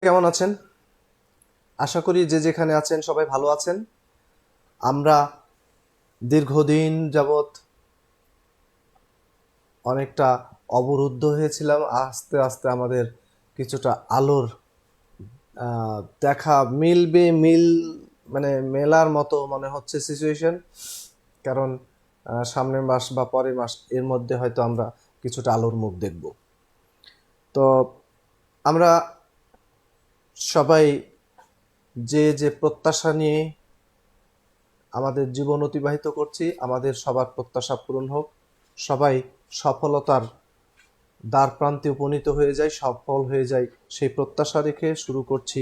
কেমন আছেন? আশা করি যে যেখানে আছেন সবাই ভালো আছেন। আমরা দীর্ঘদিন যাবৎ অনেকটা অবরুদ্ধ হয়েছিলাম। আস্তে আস্তে আমাদের কিছুটা আলোর দেখা মানে মেলার মতো মনে হচ্ছে সিচুয়েশন। কারণ সামনের মাস বা পরের মাস এর মধ্যে হয়তো আমরা কিছুটা আলোর মুখ দেখব। তো আমরা সবাই যে যে প্রত্যাশা নিয়ে আমাদের জীবন অতিবাহিত করছি, আমাদের সবার প্রত্যাশা পূরণ হোক, সবাই সফলতার দ্বার প্রান্তে উপনীত হয়ে যায়, সফল হয়ে যায়, সেই প্রত্যাশা রেখে শুরু করছি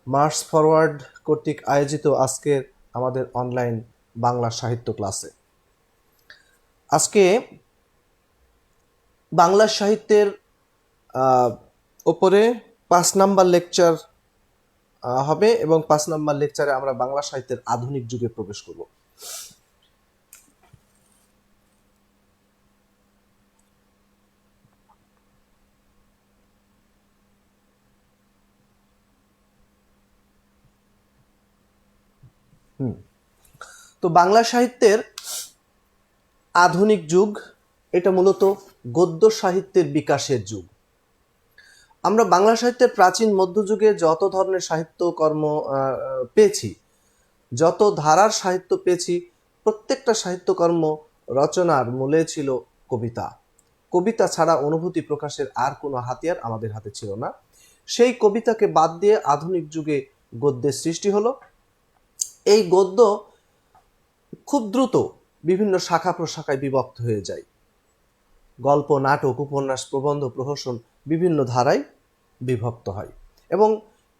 মার্চ ফরওয়ার্ড কর্তৃক আয়োজিত আজকের আমাদের অনলাইন বাংলা সাহিত্য ক্লাসে। আজকে বাংলা সাহিত্যের ওপরে 5 নাম্বার লেকচার হবে এবং 5 নাম্বার লেকচারে আমরা বাংলা সাহিত্যের আধুনিক যুগে প্রবেশ করব। তো বাংলা সাহিত্যের আধুনিক যুগ এটা মূলত গদ্য সাহিত্যের বিকাশের যুগ। আমরা বাংলা সাহিত্যের প্রাচীন মধ্যযুগে যত ধরনের সাহিত্যকর্ম পেয়েছি, যত ধারার সাহিত্য পেয়েছি, প্রত্যেকটা সাহিত্যকর্ম রচনার মূলে ছিল কবিতা। কবিতা ছাড়া অনুভূতি প্রকাশের আর কোনো হাতিয়ার আমাদের হাতে ছিল না। সেই কবিতাকে বাদ দিয়ে আধুনিক যুগে গদ্যের সৃষ্টি হলো। এই গদ্য খুব দ্রুত বিভিন্ন শাখা প্রশাখায় বিভক্ত হয়ে যায়। গল্প, নাটক, উপন্যাস, প্রবন্ধ, প্রহসন বিভিন্ন ধারায় বিভক্ত হয় এবং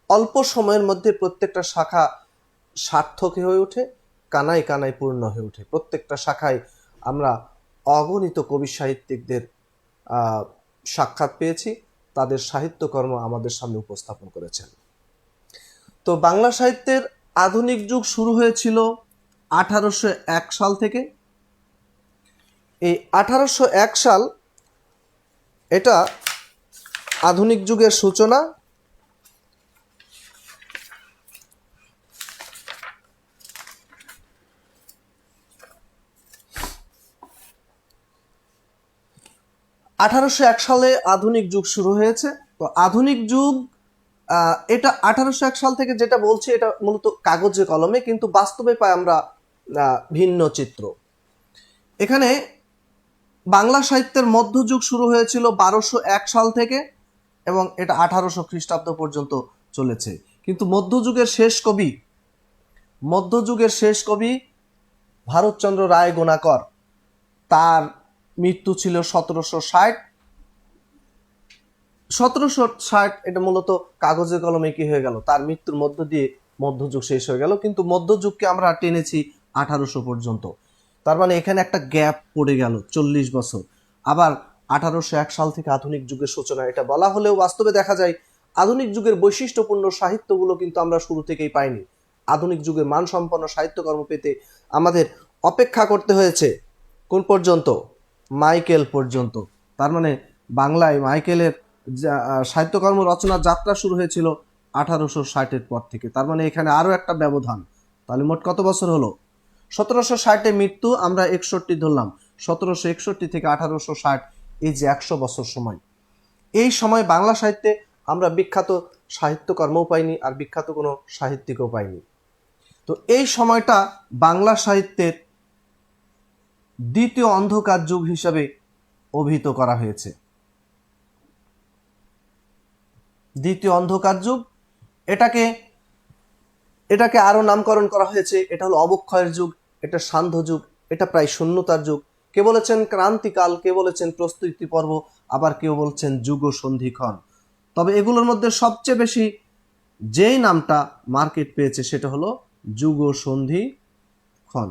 অল্প সময়ের মধ্যে প্রত্যেকটা শাখা সার্থক হয়ে ওঠে, কানায় কানায় পূর্ণ হয়ে ওঠে। প্রত্যেকটা শাখায় আমরা অগণিত কবি সাহিত্যিকদের সাক্ষাৎ পেয়েছি, তাদের সাহিত্যকর্ম আমাদের সামনে উপস্থাপন করেছেন। তো বাংলা সাহিত্যের আধুনিক যুগ শুরু হয়েছিল 1801 সাল থেকে। এই 1801 সাল এটা আধুনিক যুগের সূচনা। আঠারোশো এক সালে আধুনিক যুগ শুরু হয়েছে। তো আধুনিক যুগ এটা 1801 সাল থেকে যেটা বলছি এটা মূলত কাগজে কলমে, কিন্তু বাস্তবে পাই আমরা ভিন্ন চিত্র। এখানে বাংলা সাহিত্যের মধ্যযুগ শুরু হয়েছিল 1201 সাল থেকে এবং এটা 1800 খ্রিস্টাব্দ পর্যন্ত চলেছে। কিন্তু মধ্যযুগের শেষ কবি ভারতচন্দ্র রায় গোনাকর, তার মৃত্যু ছিল 1760। এটা মূলত কাগজে কলমে কি হয়ে গেল, তার মৃত্যুর মধ্য দিয়ে মধ্যযুগ শেষ হয়ে গেল। কিন্তু মধ্যযুগকে আমরা টেনেছি 1800 পর্যন্ত। তার মানে এখানে একটা গ্যাপ পড়ে গেল 40 বছর। আবার 1801 সাল থেকে আধুনিক যুগের সূচনা এটা বলা হলেও বাস্তবে দেখা যায় আধুনিক যুগের বৈশিষ্ট্যপূর্ণ সাহিত্যগুলো কিন্তু আমরা শুরু থেকেই পাইনি। আধুনিক যুগের মানসম্পন্ন সাহিত্যকর্ম পেতে আমাদের অপেক্ষা করতে হয়েছে কোন পর্যন্ত? মাইকেল পর্যন্ত। তার মানে বাংলায় মাইকেলের সাহিত্যকর্ম রচনার যাত্রা শুরু হয়েছিল 1860-এর পর থেকে। তার মানে এখানে আরও একটা ব্যবধান। তাহলে মোট কত বছর হলো? 1760-এ মৃত্যু, আমরা 61 ধরলাম। 1761 থেকে 1860, এই যে 100 বছর সময়, এই সময় বাংলা সাহিত্যে আমরা বিখ্যাত সাহিত্যকর্মও পাইনি আর বিখ্যাত কোনো সাহিত্যিকও পাইনি। তো এই সময়টা বাংলা সাহিত্যের দ্বিতীয় অন্ধকার যুগ হিসাবে অভিহিত করা হয়েছে। দ্বিতীয় অন্ধকার যুগ, এটাকে আরো নামকরণ করা হয়েছে। এটা হলো অবক্ষয়ের যুগ, এটা সান্ধ্য যুগ, এটা প্রায় শূন্যতার যুগ। কে বলেছেন ক্রান্তিকাল, কে বলেছেন প্রস্তুতি পর্ব, আবার কেউ বলছেন যুগ সন্ধিক্ষণ। তবে এগুলোর মধ্যে সবচেয়ে বেশি যেই নামটা মার্কেট পেয়েছে সেটা হলো যুগ সন্ধিক্ষণ।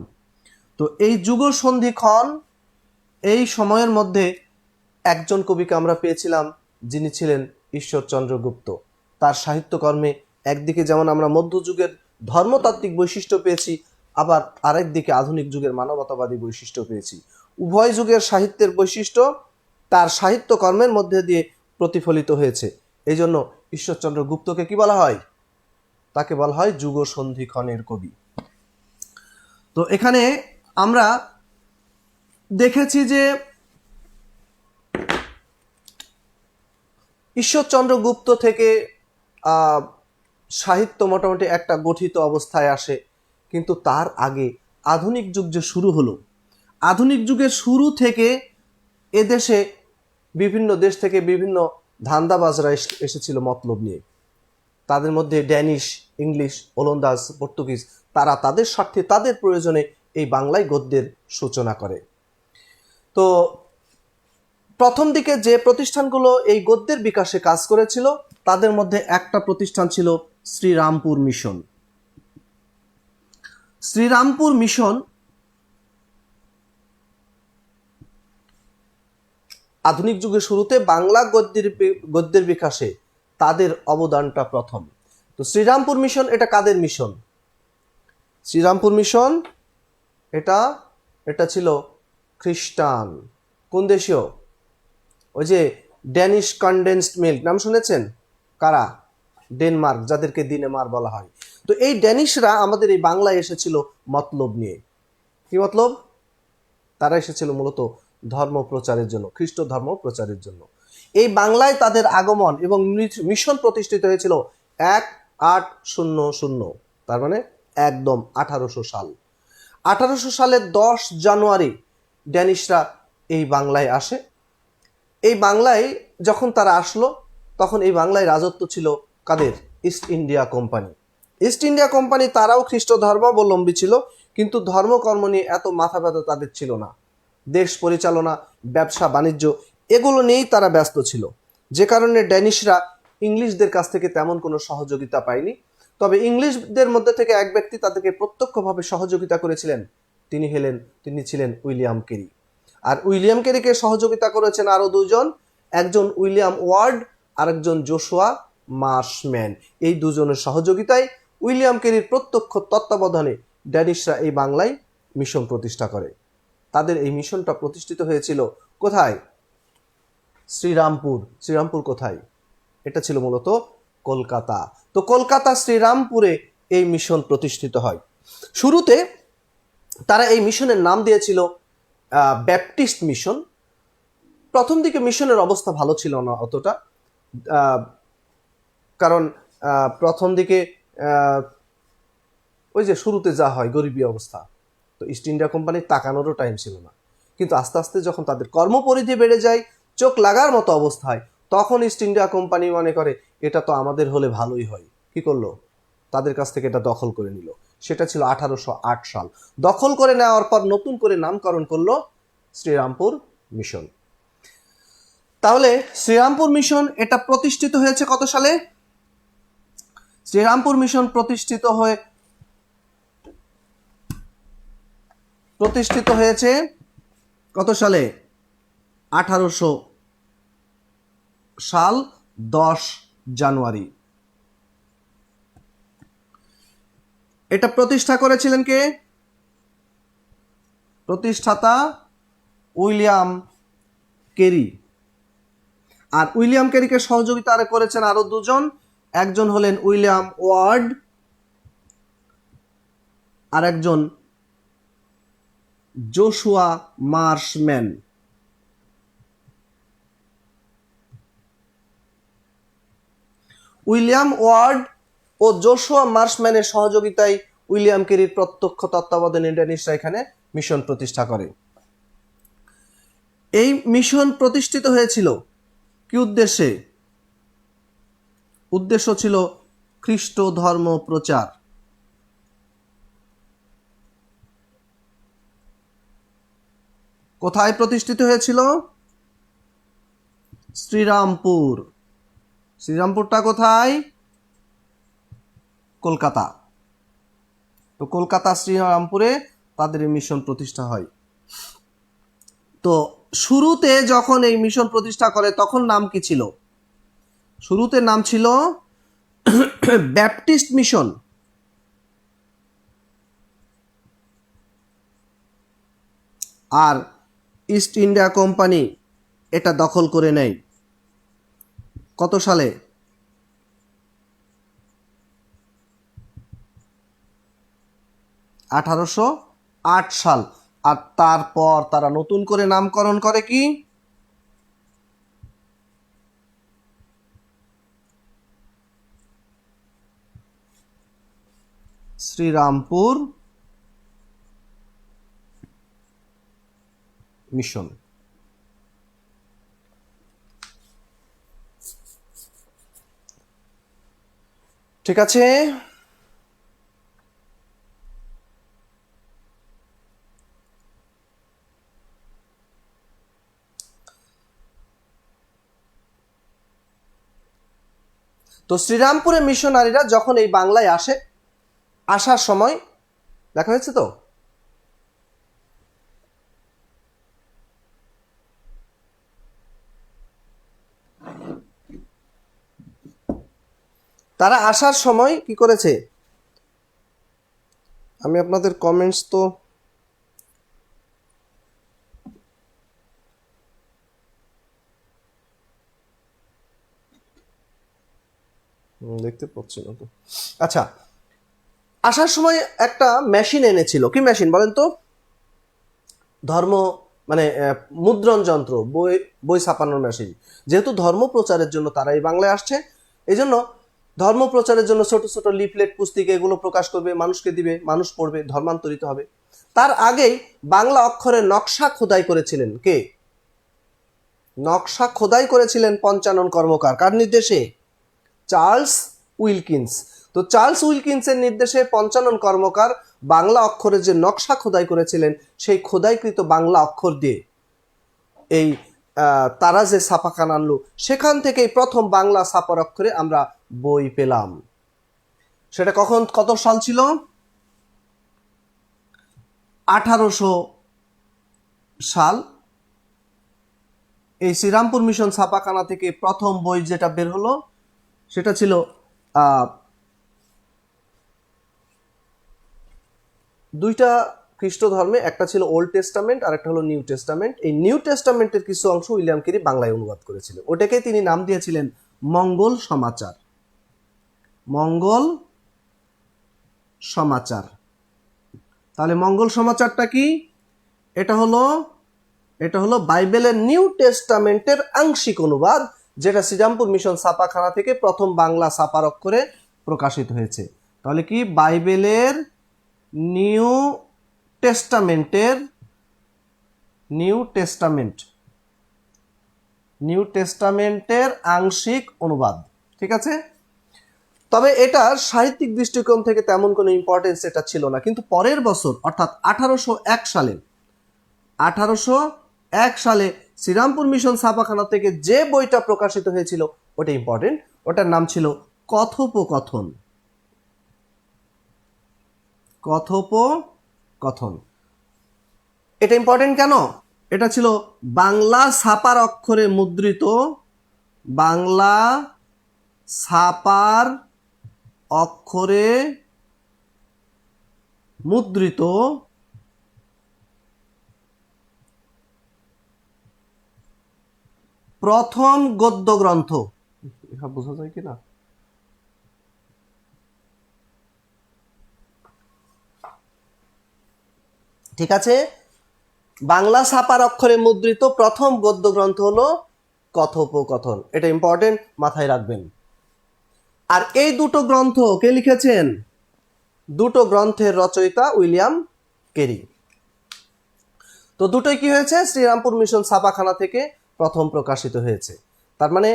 তো এই যুগ সন্ধিক্ষণ, এই সময়ের মধ্যে একজন কবিকে আমরা পেয়েছিলাম যিনি ছিলেন ঈশ্বরচন্দ্র গুপ্ত। তার সাহিত্যকর্মে একদিকে যেমন আমরা মধ্যযুগের ধর্মতাত্ত্বিক বৈশিষ্ট্য পেয়েছি, আবার আরেক দিকে আধুনিক যুগের মানবতাবাদী বৈশিষ্ট্য পেয়েছি। উভয় যুগের সাহিত্যের বৈশিষ্ট্য তার সাহিত্যকর্মের মধ্যে দিয়ে প্রতিফলিত হয়েছে। এই জন্য ঈশ্বরচন্দ্র গুপ্তকে কি বলা হয়? তাকে বলা হয় যুগ সন্ধিক্ষণের কবি। তো এখানে আমরা দেখেছি যে ঈশ্বরচন্দ্র গুপ্ত থেকে সাহিত্য মোটামুটি একটা গঠিত অবস্থায় আসে, কিন্তু তার আগে আধুনিক যুগ যে শুরু হলো, আধুনিক যুগের শুরু থেকে এদেশে বিভিন্ন দেশ থেকে বিভিন্ন ধান্দাবাজরা এসেছিল মতলব নিয়ে। তাদের মধ্যে ড্যানিশ, ইংলিশ, ওলন্দাজ, পর্তুগিজ, তারা তাদের স্বার্থে তাদের প্রয়োজনে এই বাংলায় গদ্যের সূচনা করে। তো প্রথম দিকে যে প্রতিষ্ঠানগুলো এই গদ্যের বিকাশে কাজ করেছিল তাদের মধ্যে একটা প্রতিষ্ঠান ছিল শ্রীরামপুর মিশন। শ্রীরামপুর মিশন আধুনিক যুগের শুরুতে বাংলা গদ্যের বিকাশে তাদের অবদানটা প্রথম। তো শ্রীরামপুর মিশন এটা কাদের মিশন? শ্রীরামপুর মিশন এটা ছিল খ্রিস্টান। কোন দেশীয়? ওই যে ড্যানিশ কনডেন্সড মিল্ক নাম শুনেছেন? কারা? ডেনমার্ক, যাদেরকে দিনেমার বলা হয়। তো এই ড্যানিশরা আমাদের এই বাংলায় এসেছিল মতলব নিয়ে। কি মতলব? তারা এসেছিল মূলত ধর্ম প্রচারের জন্য, খ্রিস্ট ধর্ম প্রচারের জন্য। এই বাংলায় তাদের আগমন এবং মিশন প্রতিষ্ঠিত হয়েছিল 1800, তার মানে একদম 1800 সাল। 1800 সালের 10 জানুয়ারি ড্যানিশরা এই বাংলায় আসে। এই বাংলায় যখন তারা আসলো তখন এই বাংলায় রাজত্ব ছিল কাদের? East India Company. East India Company তারাও খ্রিস্ট ধর্মাবলম্বী ছিল, কিন্তু ধর্মকর্ম নিয়ে এত মাথা ব্যথা তাদের ছিল না। দেশ পরিচালনা, ব্যবসা বাণিজ্য এগুলো নিয়েই তারা ব্যস্ত ছিল, যে কারণে ড্যানিশরা ইংলিশদের কাছ থেকে তেমন কোনো সহযোগিতা পায়নি। তবে ইংলিশদের মধ্যে থেকে এক ব্যক্তি তাদেরকে প্রত্যক্ষভাবে সহযোগিতা করেছিলেন, তিনি ছিলেন উইলিয়াম কেরি। আর উইলিয়াম কেরিকে সহযোগিতা করেছেন আরো দুজন, একজন উইলিয়াম ওয়ার্ড আর একজন জোশুয়া মার্শম্যান। এই দুজনের সহযোগিতায় উইলিয়াম কেরির প্রত্যক্ষ তত্ত্বাবধানে ড্যানিশরা এই বাংলায় মিশন প্রতিষ্ঠা করে। তাদের এই মিশনটা প্রতিষ্ঠিত হয়েছিল কোথায়? শ্রীরামপুর। শ্রীরামপুর কোথায়? এটা ছিল মূলত কলকাতা। তো কলকাতা শ্রীরামপুরে এই মিশন প্রতিষ্ঠিত হয়। শুরুতে তারা এই মিশনের নাম দিয়েছিল ব্যাপটিস্ট মিশন। প্রথম দিকে মিশনের অবস্থা ভালো ছিল না অতটা, কারণ প্রথম দিকে ওই যে শুরুতে যা হয় গরিবী অবস্থা, তো ইস্ট ইন্ডিয়া কোম্পানির তাকানোরও টাইম ছিল না। কিন্তু আস্তে আস্তে যখন তাদের কর্মপরিধি বেড়ে যায়, চোখ লাগার মতো অবস্থা হয়, তখন ইস্ট ইন্ডিয়া কোম্পানি মনে করে এটা তো আমাদের হলে ভালোই হয়। কি করলো? তাদের কাছ থেকে এটা দখল করে নিল। সেটা ছিল 1808 সাল। দখল করে নেওয়ার পর নতুন করে নামকরণ করলো শ্রীরামপুর মিশন। তাহলে শ্রীরামপুর মিশন এটা প্রতিষ্ঠিত হয়েছে কত সালে? শ্রীরামপুর মিশন প্রতিষ্ঠিত হয়েছে কত সালে? 1800 সাল 10 জানুয়ারি। এটা প্রতিষ্ঠা করেছিলেন কে? প্রতিষ্ঠাতা উইলিয়াম কেরি। আর উইলিয়াম কেরিকে সহযোগিতা করেছেন আরো দুজন, একজন হলেন উইলিয়াম ওয়ার্ড আর একজন জোশুয়া মার্শম্যান। উইলিয়াম ওয়ার্ড ও জোশুয়া মার্শম্যানের সহযোগিতায় উইলিয়াম কেরির প্রত্যক্ষ তত্ত্বাবধানে ড্যানিশরা এখানে মিশন প্রতিষ্ঠা করে। এই মিশন প্রতিষ্ঠিত হয়েছিল কি উদ্দেশ্যে? উদ্দেশ্য ছিল খ্রিস্ট ধর্ম প্রচার। কোথায় প্রতিষ্ঠিত হয়েছিল? শ্রীরামপুর। শ্রীরামপুরটা কোথায়? কলকাতা। তো কলকাতা শ্রীরামপুরে তাদের মিশন প্রতিষ্ঠা হয়। তো শুরুতে যখন এই মিশন প্রতিষ্ঠা করে তখন নাম কি ছিল? শুরুতে নাম ছিল ব্যাপটিস্ট মিশন। আর ইস্ট ইন্ডিয়া কোম্পানি এটা দখল করে নেয় কত সালে? 1808 সাল। আর তারপর তারা নতুন করে নামকরণ করে কি? শ্রীরামপুর মিশন। ঠিক আছে, তো শ্রীরামপুরে মিশনারিরা যখন এই বাংলায় আসে, আসার সময় দেখা হয়েছে তো তারা আসার সময় কি করেছে? আমি আপনাদের কমেন্টস তো দেখতে পাচ্ছি না তো। আচ্ছা, আসার সময় একটা মেশিন এনেছিল। কি মেশিন বলেন তো? ধর্ম মানে মুদ্রণ যন্ত্র, বই বই ছাপানোর মেশিন। যেহেতু ধর্ম প্রচারের জন্য তারা এই বাংলায় আসছে, এই জন্য ধর্ম প্রচারের জন্য ছোট ছোট লিফলেট, পুস্তিকা এগুলো প্রকাশ করবে, মানুষকে দিবে, মানুষ পড়বে, ধর্মান্তরিত হবে। তার আগেই বাংলা অক্ষরের নকশা খোদাই করেছিলেন কে? নকশা খোদাই করেছিলেন পঞ্চানন কর্মকার। কার নির্দেশে? Charles Wilkins. তো চার্লস উইলকিন্সের নির্দেশে পঞ্চানন কর্মকার বাংলা অক্ষরের যে নকশা খোদাই করেছিলেন, সেই খোদাইকৃত বাংলা অক্ষর দিয়ে এই তারা যে ছাপাখানা আনলো, সেখান থেকেই প্রথম বাংলা ছাপার অক্ষরে আমরা বই পেলাম। সেটা কখন, কত সাল ছিল? 1800 সাল। এই শ্রীরামপুর মিশন ছাপাখানা থেকে প্রথম বই যেটা বের হলো সেটা ছিল দুইটা খ্রিস্ট ধর্মে, একটা ছিল ওল্ড টেস্টামেন্ট আর একটা হলো নিউ টেস্টামেন্ট। এই নিউ টেস্টামেন্টের কিছু অংশ উইলিয়াম কেরি বাংলায় অনুবাদ করেছিলেন। ওটাকে তিনি নাম দিয়েছিলেন মঙ্গল সমাচার। মঙ্গল সমাচার। তাহলে মঙ্গল সমাচারটা কি? এটা হলো বাইবেলের নিউ টেস্টামেন্টের আংশিক অনুবাদ, যেটা শ্রীরামপুর মিশন ছাপাখানা থেকে প্রথম বাংলা ছাপার অক্ষরে প্রকাশিত হয়েছে। তাহলে কি? বাইবেলের নিউ টেস্টামেন্টের আংশিক অনুবাদ। ঠিক আছে, তবে এটার সাহিত্যিক দৃষ্টিকোণ থেকে তেমন কোনো ইম্পর্টেন্স এটা ছিল না। কিন্তু পরের বছর অর্থাৎ 1801 সালে শ্রীরামপুর মিশন ছাপাখানা থেকে যে বইটা প্রকাশিত হয়েছিল ওটা ইম্পর্টেন্ট। ওটার নাম ছিল কথোপকথন। কথোপকথন। এটা ইম্পর্টেন্ট কেন? এটা ছিল বাংলা ছাপার অক্ষরে মুদ্রিত, বাংলা ছাপার অক্ষরে মুদ্রিত প্রথম গদ্য গ্রন্থ। বোঝা যায় কিনা? ঠিক আছে, বাংলা ছাপার অক্ষরে মুদ্রিত প্রথম গদ্য গ্রন্থ হলো কথোপকথন। এটা ইম্পর্টেন্ট, মাথায় রাখবেন। আর এই দুটো গ্রন্থ কে লিখেছেন? দুটো গ্রন্থের রচয়িতা উইলিয়াম কেরি। তো দুটোই কি হয়েছে? শ্রীরামপুর মিশন ছাপাখানা থেকে প্রথম প্রকাশিত হয়েছে। তার মানে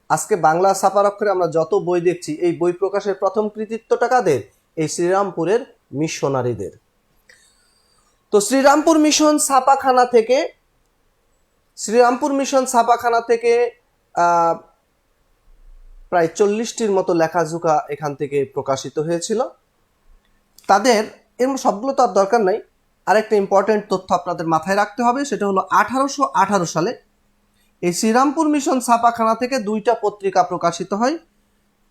আজকে বাংলা ছাপার অক্ষরে আমরা যত বই দেখছি, এই বই প্রকাশের প্রথম কৃতিত্বটা কাদের? এই শ্রীরামপুরের মিশনারিদের। তো শ্রীরামপুর মিশন ছাপাখানা থেকে প্রায় 40টির মতো লেখাজোকা এখান থেকে প্রকাশিত হয়েছিল। তাদের এর সবগুলো তো আর দরকার নাই, আরেকটা ইম্পর্টেন্ট তথ্য আপনাদের মাথায় রাখতে হবে। সেটা হলো 1818 সালে এই শ্রীরামপুর মিশন ছাপাখানা থেকে দুইটা পত্রিকা প্রকাশিত হয়।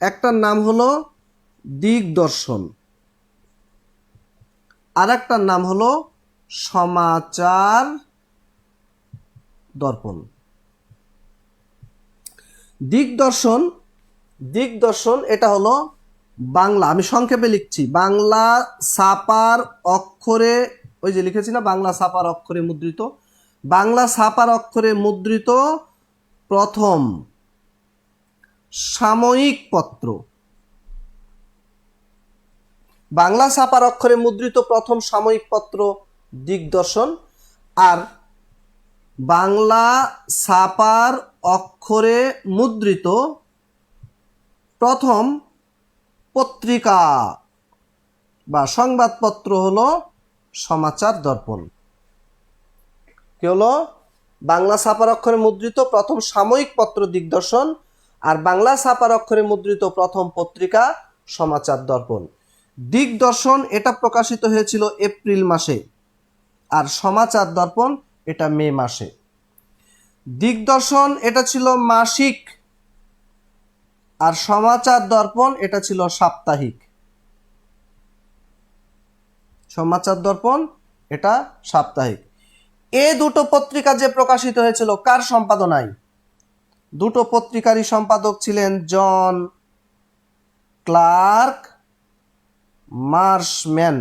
একটার নাম হলো দিগদর্শন, আর একটার নাম হলো সমাচার দর্পণ। দিগদর্শন এটা হলো বাংলা, আমি সংক্ষেপে লিখছি, বাংলা ছাপার অক্ষরে, ওই যে লিখেছি না বাংলা ছাপার অক্ষরে মুদ্রিত, বাংলা ছাপার অক্ষরে মুদ্রিত প্রথম সাময়িক পত্র, বাংলা ছাপার অক্ষরে মুদ্রিত প্রথম সাময়িক পত্র দিগদর্শন, আর বাংলা ছাপার অক্ষরে মুদ্রিত প্রথম পত্রিকা বা সংবাদপত্র হলো সমাচার দর্পণ। কি হলো? বাংলা ছাপার অক্ষরে মুদ্রিত প্রথম সাময়িক পত্র দিগদর্শন, আর বাংলা ছাপার অক্ষরে মুদ্রিত প্রথম পত্রিকা সমাচার দর্পণ। দিগদর্শন এটা প্রকাশিত হয়েছিল এপ্রিল মাসে, আর সমাচার দর্পণ এটা মে মাসে। দিগদর্শন এটা ছিল মাসিক, আর সমাচার দর্পণ এটা ছিল সাপ্তাহিক। সমাচার দর্পণ এটা সাপ্তাহিক। এ দুটো পত্রিকা যে প্রকাশিত হয়েছিল কার সম্পাদনায়? দুটো পত্রিকারই সম্পাদক ছিলেন জন ক্লার্ক মার্শম্যান।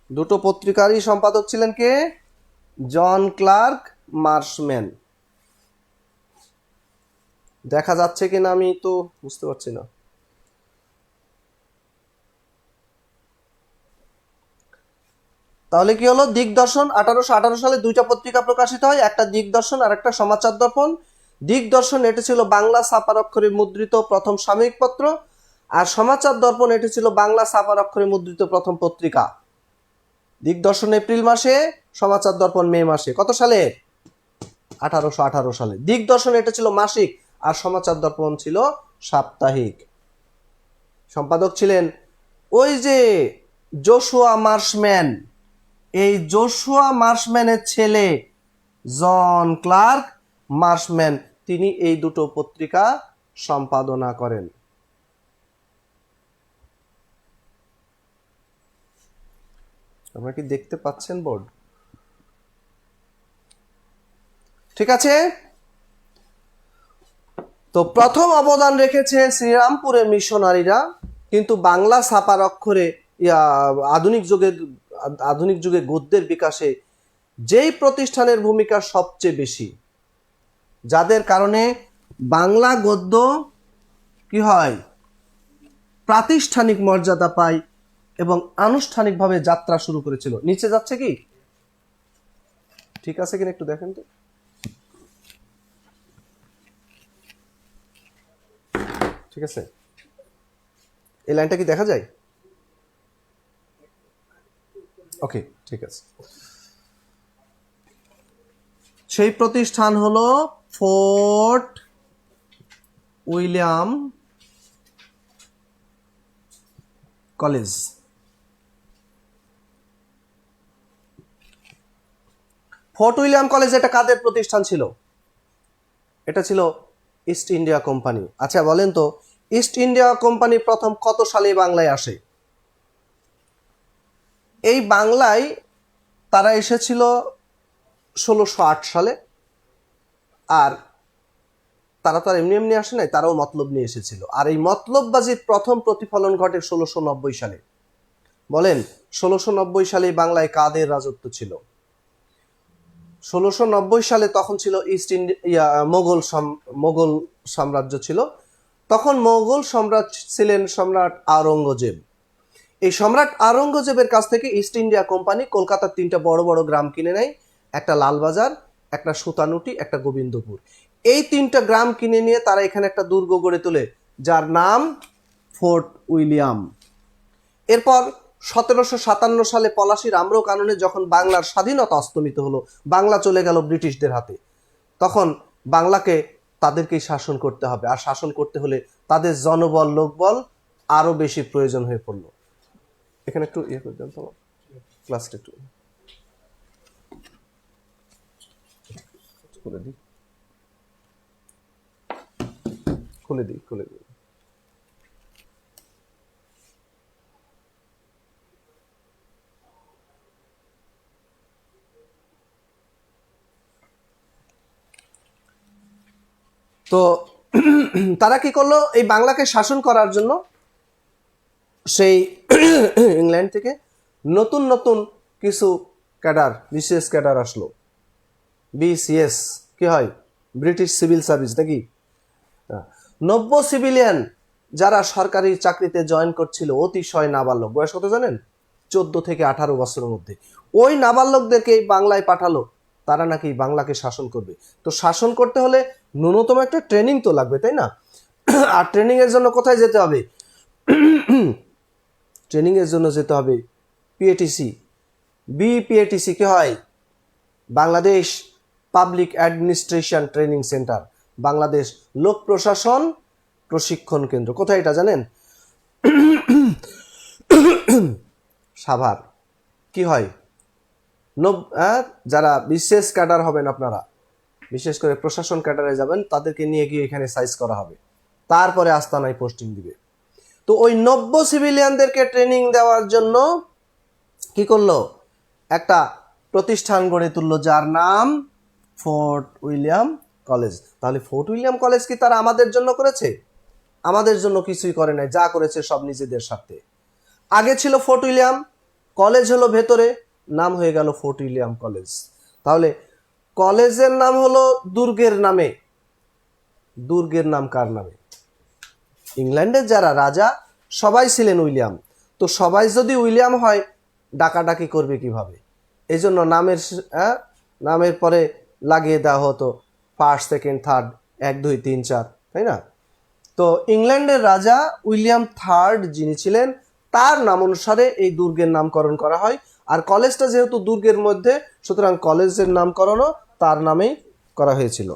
দুটো পত্রিকারই সম্পাদক ছিলেন কে? জন ক্লার্ক মার্শম্যান। দেখা যাচ্ছে কিনা আমি তো বুঝতে পারছি না। তাহলে কি হলো? দিগদর্শন 1818 সালে দুইটা পত্রিকা প্রকাশিত হয়, একটা দিগদর্শন আর একটা সমাচার দর্পণ। দিগদর্শন এটি ছিল বাংলা ছাপার অক্ষরে মুদ্রিত প্রথম সাময়িক পত্র, আর সমাচার দর্পণ এটি ছিল বাংলা ছাপার অক্ষরে মুদ্রিত প্রথম পত্রিকা। দিগদর্শন এপ্রিল মাসে, সমাচার দর্পণ মে মাসে। কত সালে? 1818 সালে। দিগদর্শন এটা ছিল মাসিক, আর সমাচার দর্পণ ছিল সাপ্তাহিক। সম্পাদক ছিলেন ওই যে জোশুয়া মার্শম্যান। এই জোশুয়া মার্শম্যানের ছেলে জন ক্লার্ক মার্শম্যান, তিনি এই দুটো পত্রিকা সম্পাদনা করেন। আপনারা কি দেখতে পাচ্ছেন বোর্ড? ঠিক আছে। তো প্রথম অবদান রেখেছে শ্রীরামপুরের মিশনারিরা, কিন্তু বাংলা ছাপার অক্ষরে আধুনিক যুগে গদ্যের বিকাশে যেই প্রতিষ্ঠানের ভূমিকা সবচেয়ে বেশি, যাদের কারণে বাংলা গদ্য কি হয়, প্রাতিষ্ঠানিক মর্যাদা পায় এবং আনুষ্ঠানিকভাবে যাত্রা শুরু করেছিল। নিচে যাচ্ছে কি? ঠিক আছে কিনা একটু দেখেন তো। ঠিক আছে, এই লাইনটা কি দেখা যায়? ওকে, ঠিক আছে। সেই প্রতিষ্ঠান হলো fort William college. Fort William college এটা কাদের প্রতিষ্ঠান ছিল? এটা ছিল ইস্ট ইন্ডিয়া কোম্পানি। আচ্ছা বলেন তো, ইস্ট ইন্ডিয়া কোম্পানি প্রথম কত সালে বাংলায় আসে? এই বাংলায় তারা এসেছিল 1608 সালে। আর তারা তো আর এমনি এমনি আসে নাই, তারাও মতলব নিয়ে এসেছিল। আর এই মতলববাজির প্রথম প্রতিফলন ঘটে 1690 সালে। বলেন 1690 সালে বাংলায় কাদের রাজত্ব ছিল? 1690 সালে তখন ছিল ইস্ট ইন্ডিয়া মোগল সাম্রাজ্য ছিল। তখন মোগল সম্রাট ছিলেন সম্রাট আওরঙ্গজেব। এই সম্রাট আওরঙ্গজেবের কাছ থেকে ইস্ট ইন্ডিয়া কোম্পানি কলকাতার 3টা বড় বড় গ্রাম কিনে নেয়, একটা লালবাজার, একটা সুতানুটি, একটা গোবিন্দপুর। এই 3টা গ্রাম কিনে নিয়ে তারা এখানে একটা দুর্গ গড়ে তোলে, যার নাম ফোর্ট উইলিয়াম। এরপর 1757 সালে পলাশীর আম্র কাননে যখন বাংলার স্বাধীনতা অস্তমিত হলো, বাংলা চলে গেল ব্রিটিশদের হাতে, তখন বাংলাকে তাদেরকেই শাসন করতে হবে। আর শাসন করতে হলে তাদের জনবল, লোকবল আরো বেশি প্রয়োজন হয়ে পড়লো। এখানে একটু ইয়ে করে দেন তো, ক্লাসটা একটু খুলে দিই। তো তারা কি করলো, এই বাংলাকে শাসন করার জন্য সেই ইংল্যান্ড থেকে নতুন নতুন কিছু ক্যাডার, বিশেষ ক্যাডার আসলো। বিসিএস কি হয়, ব্রিটিশ সিভিল সার্ভিস নাকি, নব্য সিভিলিয়ান যারা সরকারি চাকরিতে জয়েন করছিল, অতিশয় নাবালক, বয়স কত জানেন, 14 থেকে 18 বছরের মধ্যে। ওই নাবালকদেরকে বাংলায় পাঠালো, তারা নাকি বাংলাকে শাসন করবে। তো শাসন করতে হলে ন্যূনতম একটা ট্রেনিং তো লাগবে, তাই না? আর ট্রেনিং এর জন্য কোথায় যেতে হবে? ট্রেনিং এর জন্য যেতে হবে পিএটিসি। বিপিএটিসি কি হয়, Bangladesh public administration training centre, Bangladesh লোক প্রশাসন প্রশিক্ষণ কেন্দ্র। কোথায় এটা জানেন? সাভার। কি হয়, যারা বিশেষ ক্যাডার হবেন, আপনারা বিশেষ করে প্রশাসন ক্যাডারে যাবেন, তাদেরকে নিয়ে গিয়ে এখানে সাইজ করা হবে, তারপরে আস্তানায় পোস্টিং দিবে। তো ওই নব্য সিভিলিয়ানদেরকে ট্রেনিং দেওয়ার জন্য কি করলো, একটা প্রতিষ্ঠান গড়ে তুললো, যার নাম ফোর্ট উইলিয়াম কলেজ। তাহলে ফোর্ট উইলিয়াম কলেজ কি তারা আমাদের জন্য করেছে? আমাদের জন্য কিছুই করে নাই, যা করেছে সব নিজেদের স্বার্থে। আগে ছিল ফোর্ট উইলিয়াম কলেজ, হলো ভেতরে, নাম হয়ে গেল ফোর্ট উইলিয়াম কলেজ। তাহলে কলেজের নাম হলো দুর্গের নামে। দুর্গের নাম কার নামে? ইংল্যান্ডের যারা রাজা সবাই ছিলেন উইলিয়াম। তো সবাই যদি উইলিয়াম হয়, ডাকাডাকি করবে কিভাবে? এই জন্য নামের পরে লাগিয়ে দেওয়া হতো ফার্স্ট, সেকেন্ড, থার্ড, 1 2 3 4, তাই না? তো ইংল্যান্ডের রাজা উইলিয়াম থার্ড যিনি ছিলেন, তার নাম অনুসারে এই দুর্গের নামকরণ করা হয়। আর কলেজটা যেহেতু দুর্গের মধ্যে, সুতরাং কলেজের নামকরণও তার নামেই করা হয়েছিল।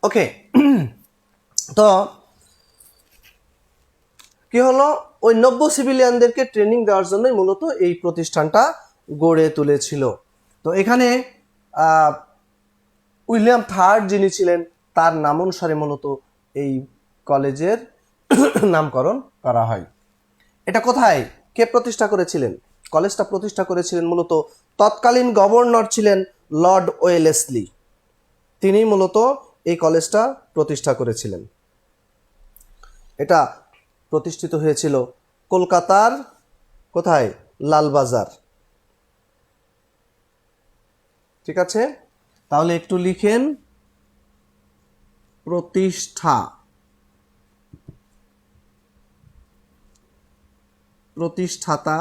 ওকে, তো কি হলো, ওই নব্য সিভিলিয়ানদেরকে ট্রেনিং দেওয়ার জন্যই মূলত এই প্রতিষ্ঠানটা গড়ে তুলেছিল। তো এখানে উইলিয়াম থার্ড যিনি ছিলেন, তার নাম অনুসারে মূলত এই কলেজের নামকরণ করা হয়। এটা কোথায়, কে প্রতিষ্ঠা করেছিলেন? কলেজটা প্রতিষ্ঠা করেছিলেন মূলত তৎকালীন গভর্নর ছিলেন লর্ড ওয়েলেসলি। তিনি মূলত এই কলেজটা প্রতিষ্ঠা করেছিলেন। এটা প্রতিষ্ঠিত হয়েছিল কলকাতার কোথায়, লালবাজার। ঠিক আছে, তাহলে একটু লিখেন, প্রতিষ্ঠাতা,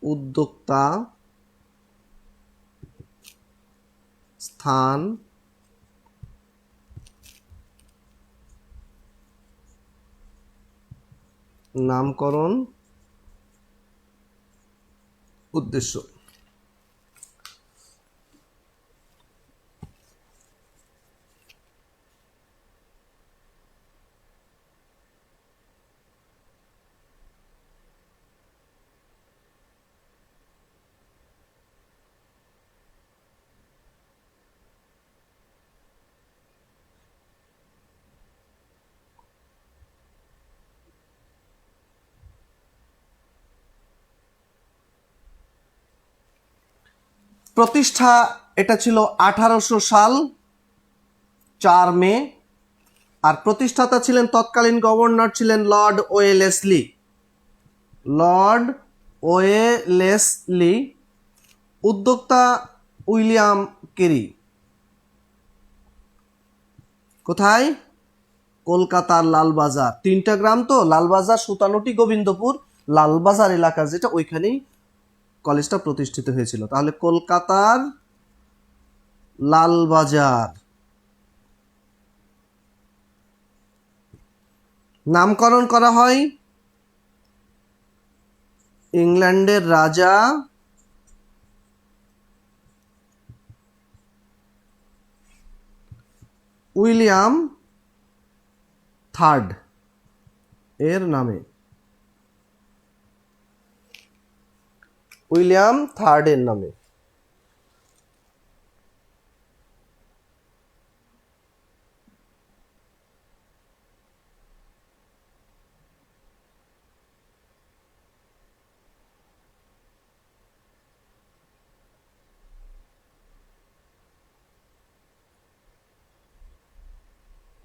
উদ্যোক্তা, স্থান, নামকরণ, উদ্দেশ্য। প্রতিষ্ঠা এটা ছিল 1800 সাল 4 মে। আর প্রতিষ্ঠাতা ছিলেন, তৎকালীন গভর্নর ছিলেন লর্ড ওয়েলেসলি। Lord Wellesley. উদ্যোক্তা উইলিয়াম কেরি। কোথায়? কলকাতার লালবাজার। 3টা গ্রাম তো, লালবাজার, সুতানুটি, গোবিন্দপুর। লালবাজার এলাকা যেটা, ওইখানেই কলেজটা প্রতিষ্ঠিত হয়েছিল। তাহলে কলকাতার লালবাজার। নামকরণ করা হয় ইংল্যান্ডের রাজা উইলিয়াম থার্ড এর নামে। উইলিয়াম থার্ড এর নামে।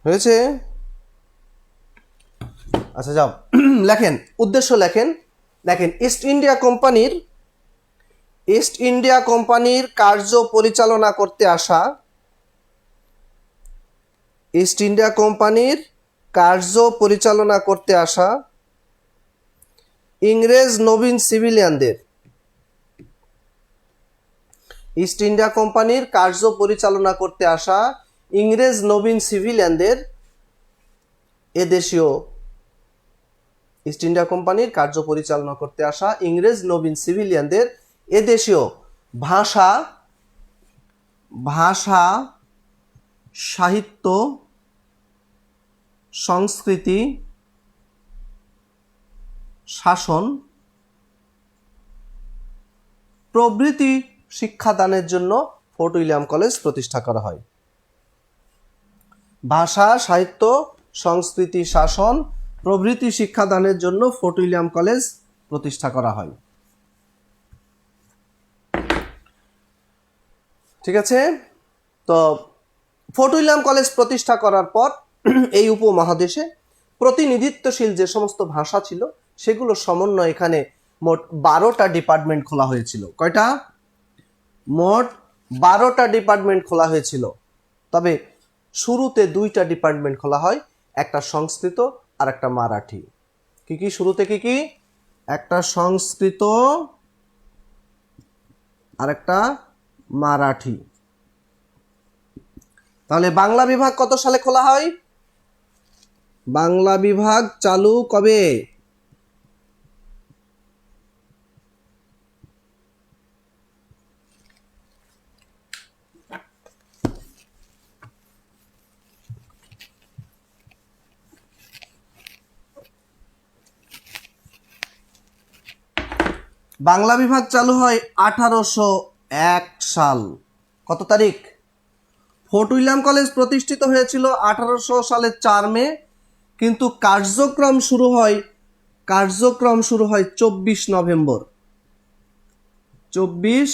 হয়েছে? আচ্ছা যাও লেখেন, উদ্দেশ্য লেখেন। দেখেন, ইস্ট ইন্ডিয়া কোম্পানির কার্য পরিচালনা করতে আসা, ইস্ট ইন্ডিয়া কোম্পানির কার্য পরিচালনা করতে আসা ইংরেজ নবীন সিভিলিয়ানদের, ইস্ট ইন্ডিয়া কোম্পানির কার্য পরিচালনা করতে আসা ইংরেজ নবীন সিভিলিয়ানদের এদেশীয়, ইস্ট ইন্ডিয়া কোম্পানির কার্য পরিচালনা করতে আসা ইংরেজ নবীন সিভিলিয়ানদের এদেশীয় ভাষা, সাহিত্য, সংস্কৃতি, শাসন প্রভৃতি শিক্ষাদানের জন্য ফোর্ট উইলিয়াম কলেজ প্রতিষ্ঠা করা হয়। ভাষা, সাহিত্য, সংস্কৃতি, শাসন প্রভৃতি শিক্ষাদানের জন্য ফোর্ট উইলিয়াম কলেজ প্রতিষ্ঠা করা হয়। ঠিক আছে? তো ফোর্ট উইলিয়াম কলেজ প্রতিষ্ঠা করার পর এই উপমহাদেশে প্রতিনিধিত্বশীল যে সমস্ত ভাষা ছিল সেগুলো সমন্বয় এখানে মোট 12টা ডিপার্টমেন্ট খোলা হয়েছিল। কয়টা? মোট 12টা ডিপার্টমেন্ট খোলা হয়েছিল। তবে শুরুতে 2টা ডিপার্টমেন্ট খোলা হয়, একটা সংস্কৃত আর একটা মারাঠি। কি কি শুরুতে? কি কি? একটা সংস্কৃত আর একটা মারাঠি। তাহলে বাংলা বিভাগ কত সালে খোলা হয়? বাংলা বিভাগ চালু কবে? বাংলা বিভাগ চালু হয় 1801 সাল। কত তারিখ? ফোর্ট উইলিয়াম কলেজ প্রতিষ্ঠিত হয়েছিল 1800 সালের 4 মে, কিন্তু কার্যক্রম শুরু হয় 24 নভেম্বর। 24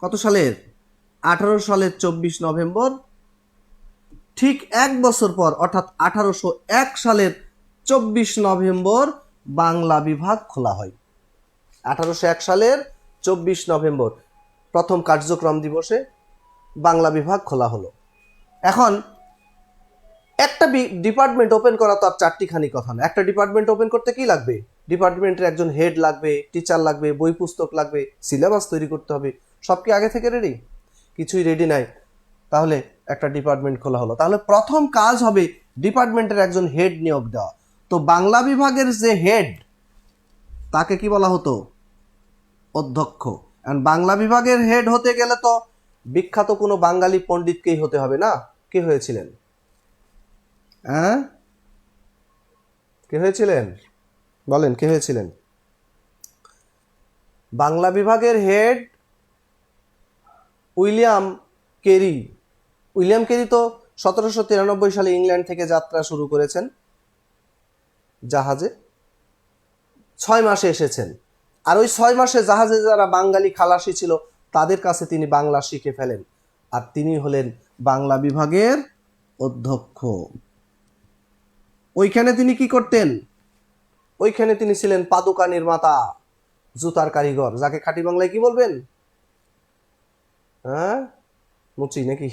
কত সালের? 18 সালের 24 নভেম্বর। ঠিক 1 বছর পর, অর্থাৎ 1801 সালের 24 নভেম্বর বাংলা বিভাগ খোলা হয়। 1801 সালের 24 নভেম্বর প্রথম কার্যক্রম দিবসে বাংলা বিভাগ খোলা হলো। এখন একটা ডিপার্টমেন্ট ওপেন করা তো আর চারটিখানি কথা না। একটা ডিপার্টমেন্ট ওপেন করতে কি লাগবে? ডিপার্টমেন্টের একজন হেড লাগবে, টিচার লাগবে, বই পুস্তক লাগবে, সিলেবাস তৈরি করতে হবে। সব কি আগে থেকে রেডি? কিছুই রেডি নাই। তাহলে একটা ডিপার্টমেন্ট খোলা হলো। তাহলে প্রথম কাজ হবে ডিপার্টমেন্টের একজন হেড নিয়োগ দেওয়া। তো বাংলা বিভাগের যে হেড, তাকে কি বলা হতো? অধ্যক্ষ। বাংলা বিভাগের হেড হতে গেলে তো বিখ্যাত কোনো বাঙালি পণ্ডিতকেই হতে হবে না? কে হয়েছিলেন? কে হয়েছিলেন? বলেন, কে হয়েছিলেন? বাংলা বিভাগের head William Carey. William Carey তো 1793 সালে ইংল্যান্ড থেকে যাত্রা শুরু করেছেন জাহাজে। 6 মাসে এসেছেন। আর ওই 6 মাসে জাহাজে যারা বাঙালি খালাসি ছিল তাদের কাছে তিনি বাংলা শিখে ফেলেন, আর তিনি হলেন বাংলা বিভাগের অধ্যক্ষ। ওইখানে তিনি কি করতেন? ওইখানে তিনি ছিলেন পাদুকা নির্মাতা, জুতার কারিগর, যাকে খাঁটি বাংলায় কি বলবেন? হ্যাঁ, মুচি নাকি?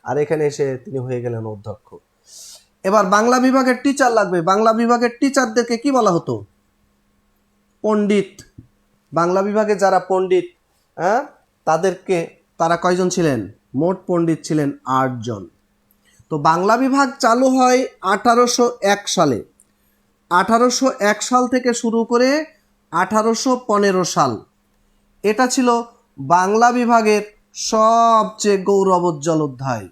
আর এখানে এসে তিনি হয়ে গেলেন অধ্যক্ষ। এবার বাংলা বিভাগের টিচার লাগবে। বাংলা বিভাগের টিচারদেরকে কি বলা হতো? পণ্ডিত। বাংলা বিভাগে যারা পণ্ডিত, হ্যাঁ, তারা কয়জন ছিলেন? মোট পণ্ডিত ছিলেন 8 জন। তো বাংলা বিভাগ চালু হয় 1801 সালে। 1801 সাল থেকে শুরু করে 1815 সাল, এটা ছিল বাংলা বিভাগের সবচেয়ে গৌরবোজ্জ্বল অধ্যায়।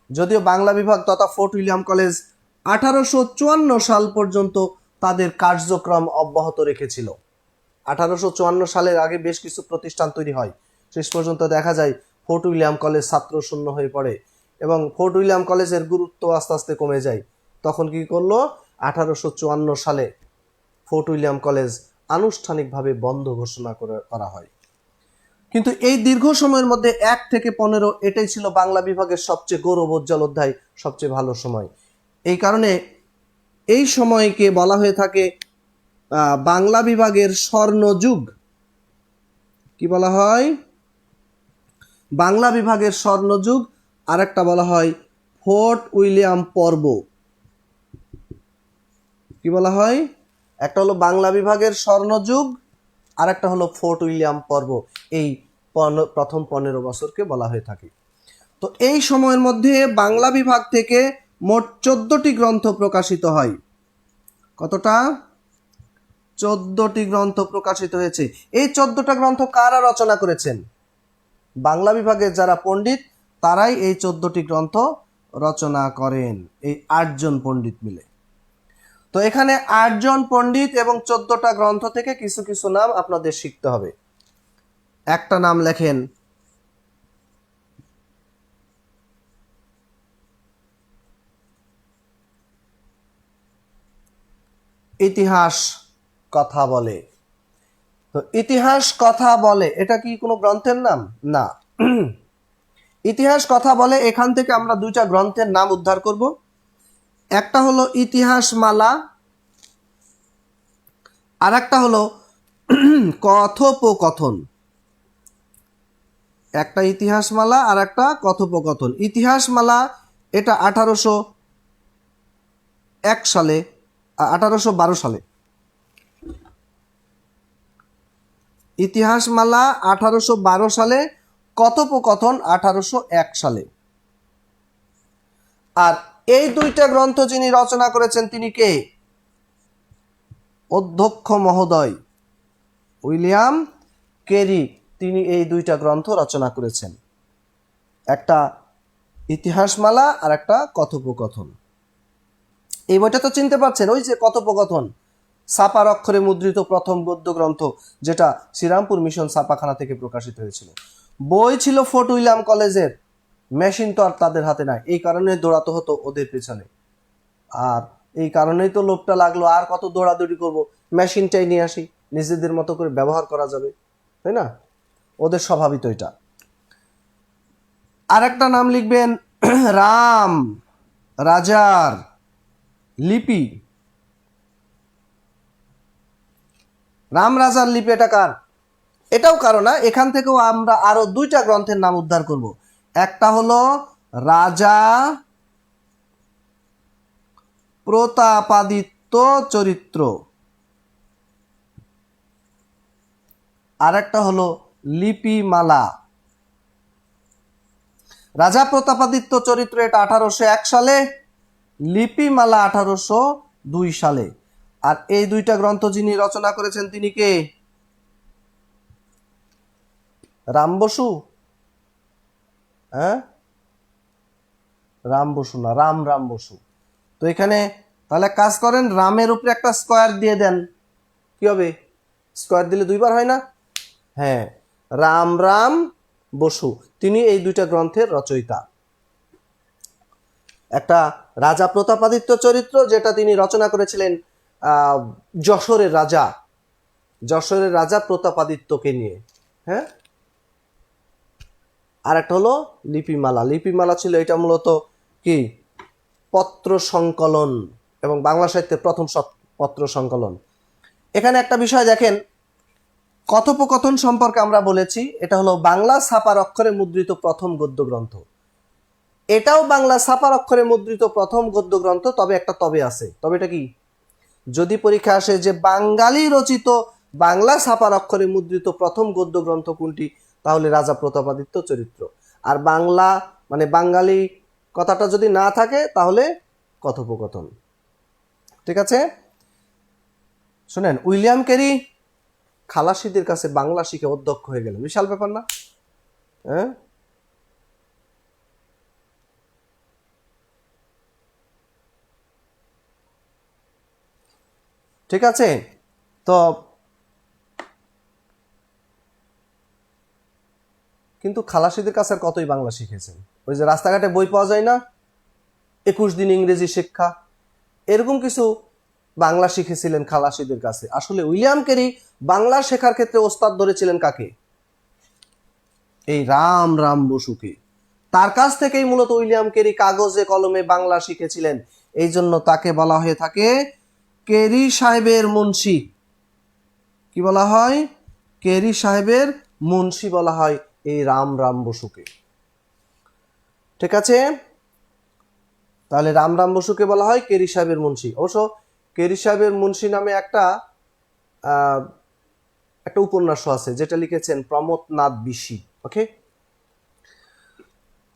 যদিও বাংলা বিভাগ তথা ফোর্ট উইলিয়াম কলেজ 1854 সাল পর্যন্ত তাদের কার্যক্রম অব্যাহত রেখেছিল। 1854 সালের আগে বেশ কিছু প্রতিষ্ঠান তৈরি হয়, শেষ পর্যন্ত দেখা যায় ফোর্ট উইলিয়াম কলেজ ছাত্র শূন্য হয়ে পড়ে এবং ফোর্ট উইলিয়াম কলেজের গুরুত্ব আস্তে আস্তে কমে যায়। তখন কি করলো? 1854 সালে ফোর্ট উইলিয়াম কলেজ আনুষ্ঠানিকভাবে বন্ধ ঘোষণা করা হয়। কিন্তু এই দীর্ঘ সময়ের মধ্যে 1 থেকে 15 এটাই ছিল বাংলা বিভাগের সবচেয়ে গৌরবোজ্জ্বল অধ্যায়, সবচেয়ে ভালো সময়। এই কারণে এই সময়কে বলা হয়ে থাকে বাংলা বিভাগের স্বর্ণযুগ। কি বলা হয়? বাংলা বিভাগের স্বর্ণযুগ। আর একটা বলা হয় ফোর্ট উইলিয়াম পর্ব। কি বলা হয়? একটা হলো বাংলা বিভাগের স্বর্ণযুগ, আর একটা হলো ফোর্ট উইলিয়াম পর্ব। এই প্রথম 15 বছরকে বলা হয়ে থাকে। তো এই সময়ের মধ্যে বাংলা বিভাগ থেকে মোট 14টি গ্রন্থ প্রকাশিত হয়। কতটা? 14টি গ্রন্থ প্রকাশিত হয়েছে। এই 14টা গ্রন্থ কারা রচনা করেছেন? বাংলা বিভাগের যারা পণ্ডিত তারাই এই 14টি গ্রন্থ রচনা করেন, এই 8 জন পণ্ডিত মিলে। তো এখানে 8 জন পণ্ডিত এবং 14টা গ্রন্থ থেকে কিছু কিছু নাম আপনাদের শিখতে হবে। একটা নাম লেখেন। ইতিহাস কথা বলে। তো ইতিহাস কথা বলে এটা কি কোনো গ্রন্থের নাম? না। ইতিহাস কথা বলে এখান থেকে আমরা 2টা গ্রন্থের নাম উদ্ধার করব। একটা হলো ইতিহাস মালা, আর একটা হলো কথোপকথন। একটা ইতিহাস মালা আর একটা কথোপকথন। ইতিহাস মালা এটা 1812 সালে। ইতিহাস মালা 1812 সালে, কথোপকথন 1801 সালে। আর এই 2টা গ্রন্থ যিনি রচনা করেছেন তিনি কে? অধ্যক্ষ মহোদয় উইলিয়াম কেরি। তিনি এই 2টা গ্রন্থ রচনা করেছেন, একটা ইতিহাস মালা আর একটা কথোপকথন। এই বইটা তো চিনতে পারছেন, ওই যে কথোপকথন, ছাপার অক্ষরে মুদ্রিত প্রথম গদ্য গ্রন্থ, যেটা শ্রীরামপুর মিশন ছাপাখানা থেকে প্রকাশিত হয়েছিল। বই ছিল ফোর্ট উইলিয়াম কলেজের, মেশিন তো আর তাদের হাতে নাই, এই কারণে দৌড়াতে হতো ওদের পেছনে। আর এই কারণেই তো লোভটা লাগলো, আর কত দৌড়াদৌড়ি করব, মেশিনটাই নিয়ে আসি, নিজেদের মতো করে ব্যবহার করা যাবে, তাই না? ওদের স্বভাবই তো এটা। আর একটা নাম লিখবেন, রাম রাজার লিপি। রাম রাজার লিপি এটা কার? এটাও কারো না, এখান থেকেও আমরা আরো 2টা গ্রন্থের নাম উদ্ধার করব। একটা হলো রাজা প্রতাপাদিত্য চরিত্র, আর একটা হলো লিপিমালা। রাজা প্রতাপাদিত্য চরিত্র এটা 1801 সালে, লিপিমালা 1802 সালে। আর এই 2টা গ্রন্থ যিনি রচনা করেছেন তিনি কে? রাম বসু? হ্যাঁ, রাম বসু না, রাম বসু। তো এখানে তাহলে কাজ করেন, রামের উপরে একটা স্কয়ার দিয়ে দেন, কি হবে? স্কয়ার দিলে 2বার হয় না? হ্যাঁ, রাম বসু, তিনি এই 2টা গ্রন্থের রচয়িতা। একটা রাজা প্রতাপাদিত্য চরিত্র, যেটা তিনি রচনা করেছিলেন যশোরের রাজা যশোরের রাজা প্রতাপাদিত্যকে নিয়ে। হ্যাঁ, আর একটা হলো লিপিমালা। লিপিমালা ছিল এটা মূলত কি পত্র সংকলন, এবং বাংলা সাহিত্যের প্রথম পত্র সংকলন। এখানে একটা বিষয় দেখেন, কথোপকথন সম্পর্কে আমরা বলেছি, এটা হলো বাংলা ছাপার অক্ষরে মুদ্রিত প্রথম গদ্য গ্রন্থ। এটাও বাংলা ছাপার অক্ষরে মুদ্রিত প্রথম গদ্য গ্রন্থ, তবে একটা তবে আছে। তবে এটা কি, যদি পরীক্ষা আসে যে বাঙালি রচিত বাংলা ছাপার অক্ষরে মুদ্রিত প্রথম গদ্য গ্রন্থ কোনটি, তাহলে রাজা প্রতাপাদিত্য চরিত্র। আর বাংলা মানে বাঙালি কথাটা যদি না থাকে তাহলে কথোপকথন। ঠিক আছে, শুনেন, উইলিয়াম ক্যারি খালাসিদের কাছে বাংলা শিখে অধ্যক্ষ হয়ে গেলেন, বিশাল ব্যাপার না? হ্যাঁ, ঠিক আছে। তো কিন্তু খালাসিদের কাছে আর কতই বাংলা শিখেছেন? ওই যে রাস্তাঘাটে বই পাওয়া যায় না, 21 দিন ইংরেজি শিক্ষা, এরকম কিছু বাংলা শিখেছিলেন খালাসিদের কাছে। আসলে উইলিয়াম ক্যারি বাংলা শেখার ক্ষেত্রে ওস্তাদ ধরেছিলেন কাকে? এই রাম রাম বসুকে। তার কাছ থেকেই মূলত উইলিয়াম ক্যারি কাগজে কলমে বাংলা শিখেছিলেন। এই জন্য তাকে বলা হয়ে থাকে ক্যারি সাহেবের মুন্সি। কি বলা হয়? ক্যারি সাহেবের মুন্সি বলা হয় এই রাম রাম বসুকে। ঠিক আছে, তাহলে রাম রাম বসুকে বলা হয় ক্যারি সাহেবের মুন্সি। অবশ্য ক্যারি সাহেবের মুন্সি নামে একটা উপন্যাস আছে যেটা লিখেছেন প্রমথনাথ বিশি। ওকে,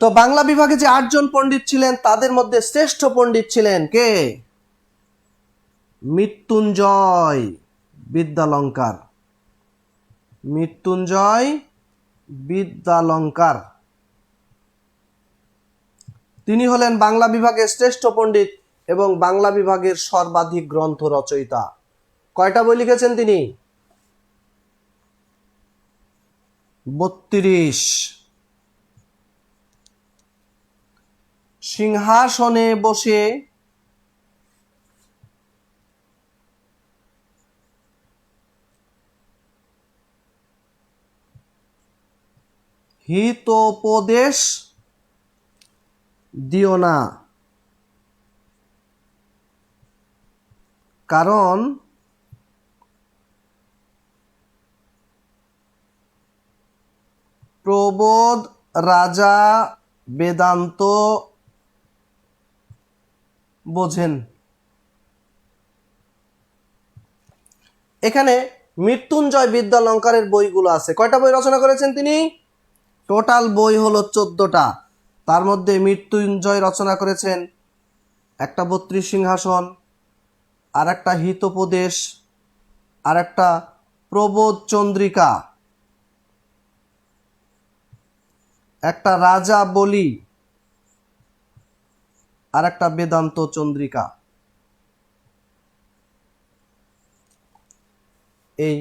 তো বাংলা বিভাগে যে 8 জন পণ্ডিত ছিলেন তাদের মধ্যে শ্রেষ্ঠ পণ্ডিত ছিলেন কে? মৃত্যুঞ্জয় বিদ্যালঙ্কার। মৃত্যুঞ্জয় বিদ্যালঙ্কার, তিনি হলেন বাংলা বিভাগের শ্রেষ্ঠ পণ্ডিত এবং বাংলা বিভাগের সর্বাধিক গ্রন্থ রচয়িতা। কয়টা বই লিখেছেন তিনি? 32। সিংহাসনে বসে হিতোপদেশ দিও না, কারণ প্রবোধ রাজা বেদান্ত বোঝেন। এখানে মৃত্যুঞ্জয় বিদ্যালঙ্কারের বইগুলো আছে। কয়টা বই রচনা করেছেন তিনি? টোটাল বই হলো 14টা। তার মধ্যে মৃত্যুঞ্জয় রচনা করেছেন একটা 32 সিংহাসন, আর একটা হিতোপদেশ, আর একটা প্রবোধ চন্দ্রিকা, একটা রাজা বলি, আর একটা বেদান্ত চন্দ্রিকা। এই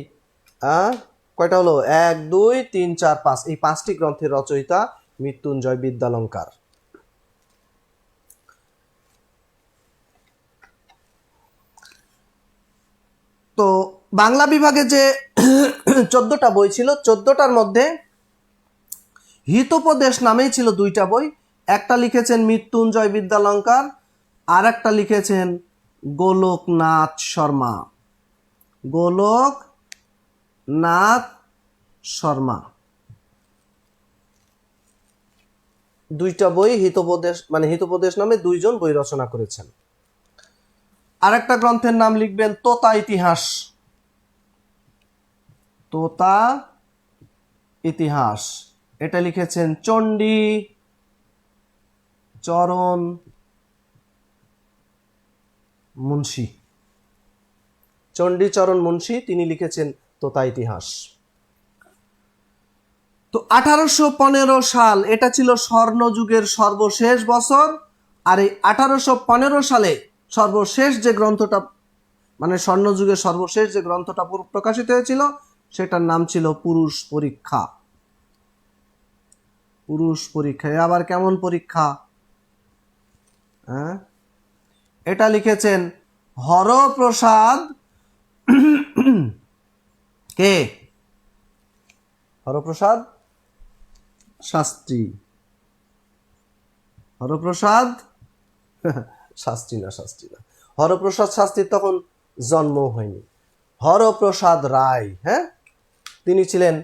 কয়টা হলো? 1 2 3 4 5, এই 5টি গ্রন্থের রচয়িতা মৃত্যুঞ্জয় বিদ্যালঙ্কার। তো বাংলা বিভাগে যে 14টা বই ছিল, 14টার মধ্যে হিতোপদেশ নামেই ছিল 2টা বই। একটা লিখেছেন মৃত্যুঞ্জয় বিদ্যালঙ্কার, আর একটা লিখেছেন গোলকনাথ শর্মা। গোলকনাথ শর্মা 2টা বই হিতোপদেশ মানে হিতোপদেশ নামে 2 জন বই রচনা করেছেন। আর একটা গ্রন্থের নাম লিখবেন তোতা ইতিহাস। তোতা ইতিহাস, এটা লিখেছেন চণ্ডী চরণ মুন্সি। চণ্ডীচরণ মুন্সি তিনি লিখেছেন তোতা ইতিহাস। তো 1815 সাল এটা ছিল স্বর্ণযুগের সর্বশেষ বছর। আর এই 1815 সালে সর্বশেষ যে গ্রন্থটা মানে স্বর্ণযুগের সর্বশেষ যে গ্রন্থটা প্রকাশিত হয়েছিল সেটার নাম ছিল পুরুষ পরীক্ষা। পুরুষ পরীক্ষা, আবার কেমন পরীক্ষা? হ্যাঁ, এটা লিখেছেন হরপ্রসাদ কে? হরপ্রসাদ শাস্ত্রী। হরপ্রসাদ শাস্ত্রী না, হরপ্রসাদ শাস্ত্রীর তখন জন্ম হয়নি। হরপ্রসাদ রায়, হ্যাঁ, তিনি ছিলেন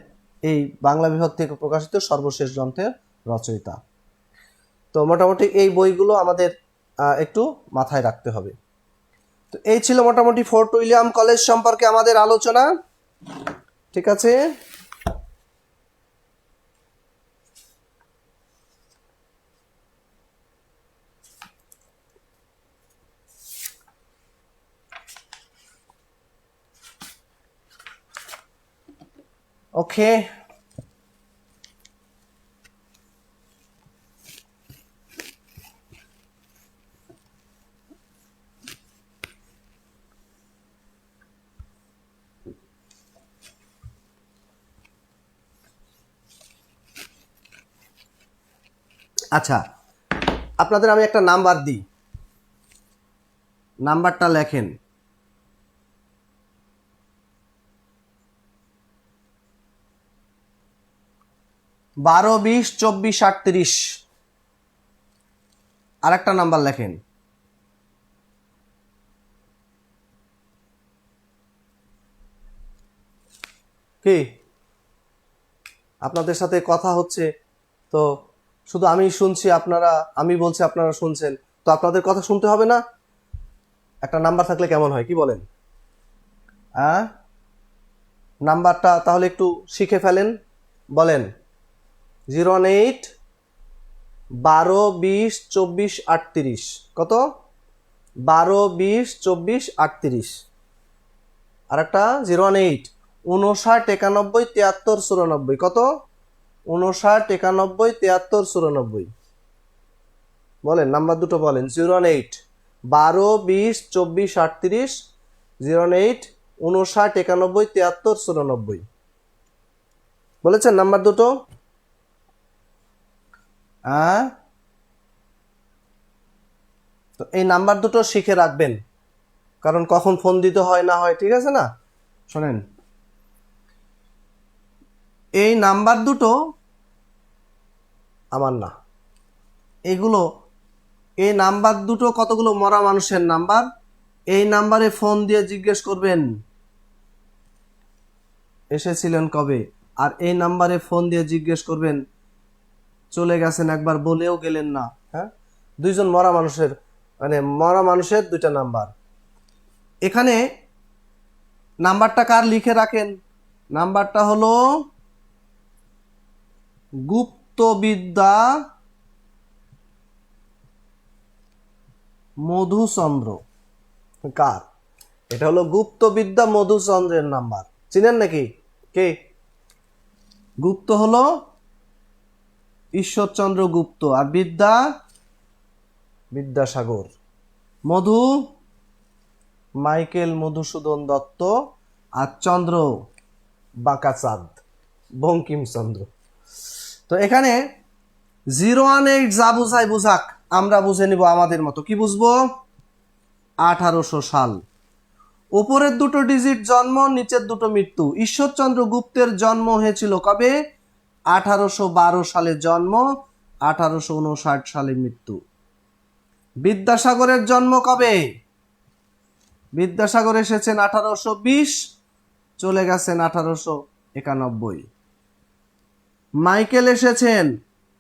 এই বাংলা বিভাগ থেকে প্রকাশিত সর্বশেষ গ্রন্থের রচয়িতা। তো মোটামুটি এই বইগুলো আমাদের একটু মাথায় রাখতে হবে। তো এই ছিল মোটামুটি ফোর্ট উইলিয়াম কলেজ সম্পর্কে আমাদের আলোচনা। ঠিক আছে, ওকে। আচ্ছা, আপনাদের আমি একটা নাম্বার দিই, নাম্বারটা লেখেন। বারো, 20, 24, 38। আর একটা নাম্বার লেখেন। কি আপনাদের সাথে কথা হচ্ছে, তো শুধু আমি শুনছি, আমি বলছি আপনারা শুনছেন, তো আপনাদের কথা শুনতে হবে না? একটা নাম্বার থাকলে কেমন হয়, কি বলেন? নাম্বারটা তাহলে একটু শিখে ফেলেন, বলেন। 08 12 20 24 38। কত? 12 20 24 38। আর একটা 08 59 91 73 94। কত? 59 91 73 94। বলেন, নাম্বার দুটো বলেন। 08 12 20 24 38, 08 59 91 73 94। বলেছেন নাম্বার দুটো? তো এই নাম্বার দুটো শিখে রাখবেন, কারণ কখন ফোন দিতে হয় না হয়, ঠিক আছে না? শোনেন, এই নাম্বার দুটো আমার না, এগুলো, এই নাম্বার দুটো কতগুলো মরা মানুষের নাম্বার। এই নাম্বারে ফোন দিয়ে জিজ্ঞেস করবেন এসেছিলেন কবে, আর এই নাম্বারে ফোন দিয়ে জিজ্ঞেস করবেন চলে গেছেন একবার, বলেও গেলেন না। হ্যাঁ, দুইজন মরা মানুষের, মানে মরা মানুষের দুইটা নাম্বার। এখানে নাম্বারটা কার লিখে রাখেন? নাম্বারটা হলো গুপ্তবিদ্যা মধুচন্দ্র। কার? এটা হলো গুপ্তবিদ্যা মধুচন্দ্রের নাম্বার। চিনেন নাকি? কে? গুপ্ত হলো ঈশ্বরচন্দ্র গুপ্ত, আর বিদ্যাসাগর। মধু মাইকেল মধুসূদন দত্ত, আর চন্দ্র বাঁকাচাঁদ বঙ্কিমচন্দ্র। তো এখানে 018 যা বুঝাই বুঝাক, আমরা বুঝে নিব আমাদের মতো। কি বুঝবো? 1800 সাল। উপরের দুটো ডিজিট জন্ম, নিচের দুটো মৃত্যু। ঈশ্বরচন্দ্র গুপ্তের জন্ম হয়েছিল কবে? 1812 সালে জন্ম, 1859 সালে মৃত্যু। বিদ্যাসাগরের জন্ম কবে? বিদ্যাসাগর এসেছেন 1820, চলে গেছেন 1891। মাইকেল এসেছেন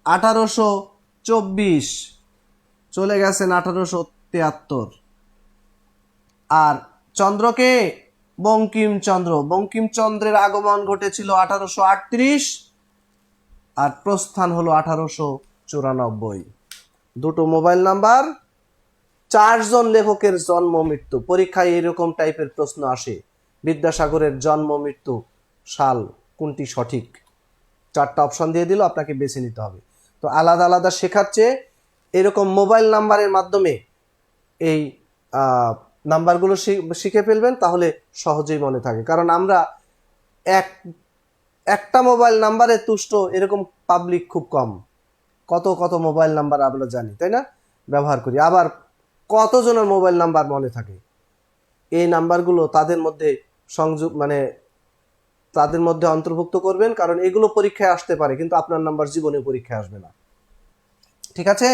1824, চলে গেছেন 1873। আর চন্দ্রকে? বঙ্কিমচন্দ্রের আগমন ঘটেছিল 1838, আর প্রস্থান হলো 1894। দুটো মোবাইল নাম্বার, 4 জন লেখকের জন্ম মৃত্যু। পরীক্ষায় এরকম টাইপের প্রশ্ন আসে, বিদ্যাসাগরের জন্ম মৃত্যু সাল কোনটি সঠিক? 4টা অপশন দিয়ে দিল, আপনাকে বেছে নিতে হবে। তো আলাদা আলাদা শেখার চেয়ে এরকম মোবাইল নাম্বারের মাধ্যমে এই নাম্বারগুলো শিখে ফেলবেন, তাহলে সহজেই মনে থাকে। কারণ আমরা একটা মোবাইল নাম্বারে তুষ্ট এরকম পাবলিক খুব কম। কত মোবাইল নাম্বার আমরা জানি, তাই না? ব্যবহার করি। আবার কতজনের মোবাইল নাম্বার মনে থাকে? এই নাম্বারগুলো তাদের মধ্যে সংযোগ, মানে তাদের মধ্যে অন্তর্ভুক্ত করবেন, কারণ এগুলো পরীক্ষায় আসতে পারে কিন্তু আপনার নাম্বার জীবনে পরীক্ষায় আসবে না। ঠিক আছে?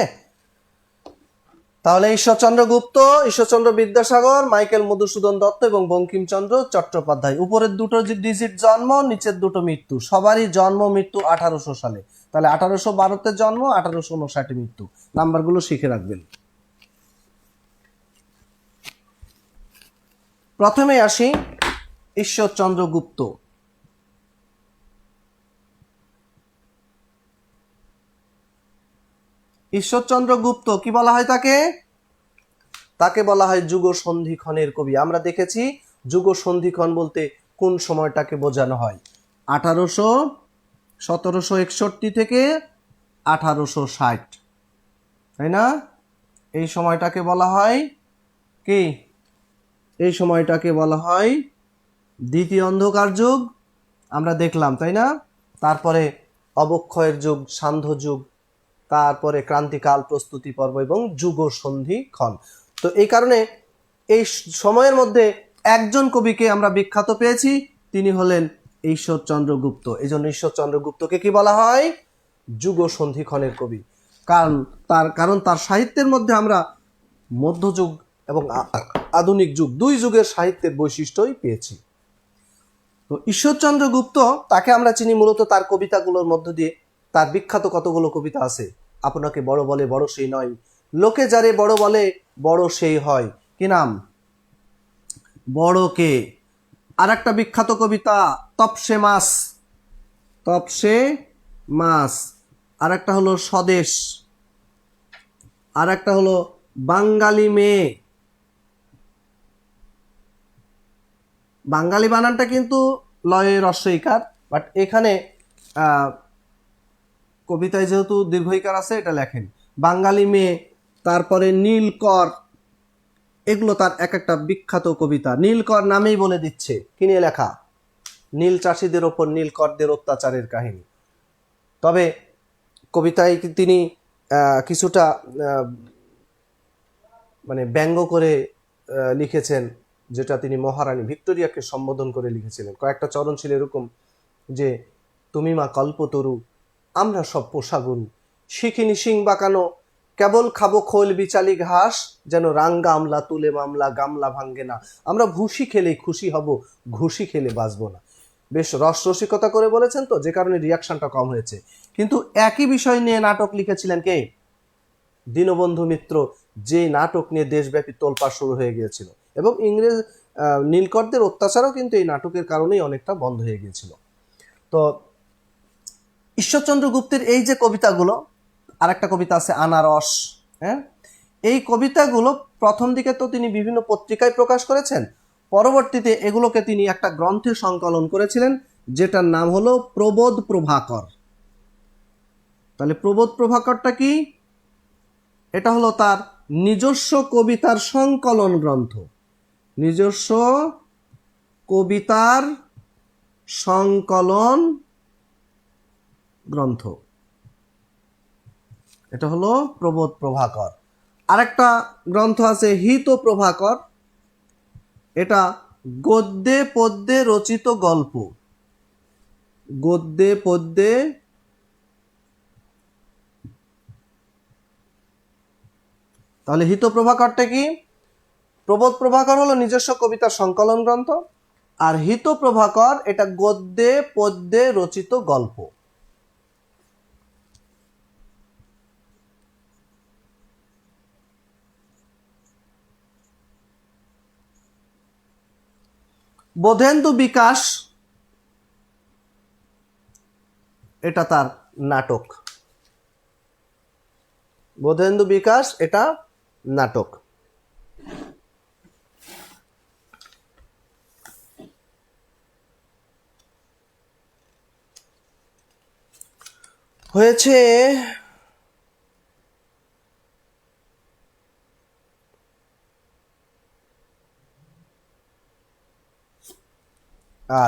তাহলে ঈশ্বরচন্দ্র গুপ্ত, ঈশ্বরচন্দ্র বিদ্যাসাগর, মাইকেল মধুসূদন দত্ত এবং বঙ্কিমচন্দ্র চট্টোপাধ্যায়। উপরের দুটো ডিজিট জন্ম, নিচের দুটো মৃত্যু। সবারই জন্ম মৃত্যু 1800 সালে। তাহলে 1812-তে জন্ম, 1859-এ মৃত্যু। নাম্বারগুলো শিখে রাখবেন। প্রথমে আসি ঈশ্বরচন্দ্র গুপ্ত। ঈশ্বরচন্দ্র গুপ্ত কি বলা হয় তাকে? তাকে বলা হয় যুগ সন্ধিক্ষণের কবি। আমরা দেখেছি যুগ সন্ধিক্ষণ বলতে কোন সময়টাকে বোঝানো হয়। 1761 থেকে 1860, তাই না? এই সময়টাকে বলা হয় কি? এই সময়টাকে বলা হয় দ্বিতীয় অন্ধকার যুগ। আমরা দেখলাম, তাই না? তারপরে অবক্ষয়ের যুগ, সান্ধ্য যুগ, তারপরে ক্রান্তিকাল, প্রস্তুতি পর্ব এবং যুগ সন্ধিক্ষণ। তো এই কারণে এই সময়ের মধ্যে একজন কবিকে আমরা বিখ্যাত পেয়েছি, তিনি হলেন ঈশ্বরচন্দ্র গুপ্ত। এই জন্য ঈশ্বরচন্দ্র গুপ্তকে কি বলা হয়? যুগ সন্ধিক্ষণের কবি। কারণ তার সাহিত্যের মধ্যে আমরা মধ্যযুগ এবং আধুনিক যুগ, দুই যুগের সাহিত্যের বৈশিষ্ট্যই পেয়েছি। তো ঈশ্বরচন্দ্র গুপ্ত, তাকে আমরা চিনি মূলত তার কবিতাগুলোর মধ্য দিয়ে। তার বিখ্যাত কতগুলো কবিতা আছে। আপনাকে বড় বলে বড় সেই নয়, লোকে যারে বড় বলে বড় সেই হয়। কি নাম? বড় কে। আর একটা বিখ্যাত কবিতা তপসে মাস, তপসে মাস। আর একটা হলো স্বদেশ। আর একটা হলো বাঙালি মেয়ে। বাঙালি বানানটা কিন্তু লয়ে রস্বইকার, বাট এখানে কবিতায় যেহেতু দীর্ঘইকার আছে, এটা লেখেন বাঙালি মেয়ে। তারপরে নীলকর, এগুলো তার এক একটা বিখ্যাত কবিতা। নীলকর নামেই বলে দিচ্ছে কি নিয়ে লেখা? নীল চাষিদের ওপর নীলকরদের অত্যাচারের কাহিনী। তবে কবিতায় তিনি কিছুটা মানে ব্যঙ্গ করে লিখেছেন, যেটা তিনি মহারানী ভিক্টোরিয়াকে সম্বোধন করে লিখেছিলেন। কয়েকটা চরণ ছিল এরকম যে, তুমি মা কল্পতরু, আমরা সব পোষা গরু, শিখিনি শিং বাঁকানো, কেবল খাবো খোল বিচালি ঘাস, যেন রাঙ্গা আমলা তুলে মামলা গামলা ভাঙ্গে না। আমরা ভুসি খেলেই খুশি হব, ঘুষি খেলে বাঁচবো না। বেশ রসরসিকতা করে বলেছেন, তো যে কারণে রিয়াকশনটা কম হয়েছে। কিন্তু একই বিষয় নিয়ে নাটক লিখেছিলেন কে? দীনবন্ধু মিত্র, যে নাটক নিয়ে দেশব্যাপী তোলপাড় শুরু হয়ে গিয়েছিল। এবং ইংরেজ নীলকরদের অত্যাচারও কিন্তু এই নাটকের কারণেই অনেকটা বন্ধ হয়ে গিয়েছিল। তো ঈশ্বরচন্দ্র গুপ্তের এই যে কবিতাগুলো, আর একটা কবিতা আছে আনারস, হ্যাঁ, এই কবিতাগুলো প্রথম দিকে তো তিনি বিভিন্ন পত্রিকায় প্রকাশ করেছেন, পরবর্তীতে এগুলোকে তিনি একটা গ্রন্থে সংকলন করেছিলেন, যেটার নাম হলো প্রবোধ প্রভাকর। তাহলে প্রবোধ প্রভাকরটা কি? এটা হলো তার নিজস্ব কবিতার সংকলন গ্রন্থ। নিজস্ব কবিতার সংকলন গ্রন্থ, এটা হলো প্রবোধ প্রভাকর। আরেকটা গ্রন্থ আছে হিত প্রভাকর, এটা গদ্যে পদ্যে রচিত গল্প। গদ্যে পদ্যে তাহলে হিত প্রভাকরটা কি? প্রবোধ প্রভাকর হলো নিজস্ব কবিতার সংকলন গ্রন্থ, আর হিত প্রভাকর এটা গদ্যে পদ্যে রচিত গল্প। বোধেন্দু বিকাশ, এটা তার নাটক। বোধেন্দু বিকাশ এটা নাটক। হয়েছে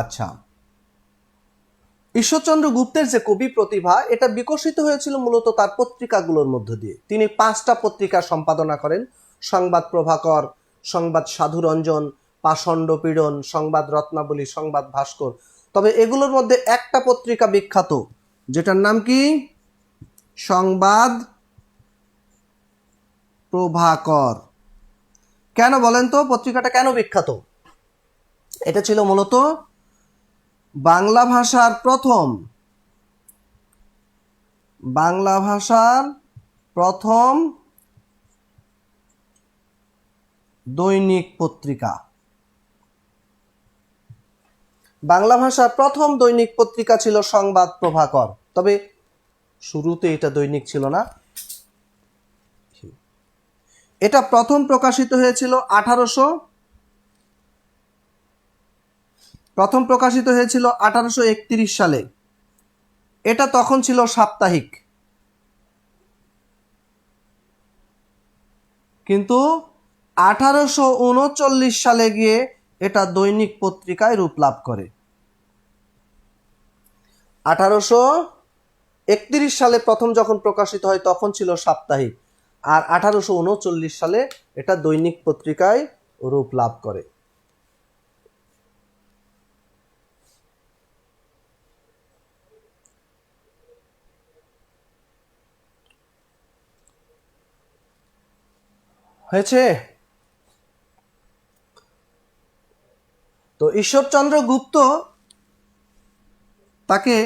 আচ্ছা, ঈশ্বরচন্দ্র গুপ্তের যে কবি প্রতিভা, এটা বিকশিত হয়েছিল মূলত তার পত্রিকাগুলোর মধ্য দিয়ে। তিনি 5টা পত্রিকা সম্পাদনা করেন: সংবাদ প্রভাকর, সংবাদ সাধুরঞ্জন, পাষণ্ড পীড়ন, সংবাদ রত্নাবলী, সংবাদ ভাস্কর। তবে এগুলোর মধ্যে একটা পত্রিকা বিখ্যাত, যেটার নাম কি? সংবাদ প্রভাকর। কেন বলেন তো পত্রিকাটা কেন বিখ্যাত? এটা ছিল মূলত বাংলা ভাষার প্রথম দৈনিক পত্রিকা। বাংলা ভাষার প্রথম দৈনিক পত্রিকা ছিল সংবাদ প্রভাকর। তবে শুরুতে এটা দৈনিক ছিল না। এটা প্রথম প্রকাশিত হয়েছিল 1831 সালে। এটা তখন ছিল সাপ্তাহিক, কিন্তু 1839 সালে গিয়ে এটা দৈনিক পত্রিকায় রূপ লাভ করে। 1831 সালে প্রথম যখন প্রকাশিত হয় তখন ছিল সাপ্তাহিক, আর 1839 সালে এটা দৈনিক পত্রিকায় রূপ লাভ করে। হয়েছে? তো ঈশ্বরচন্দ্র গুপ্ত, তাকে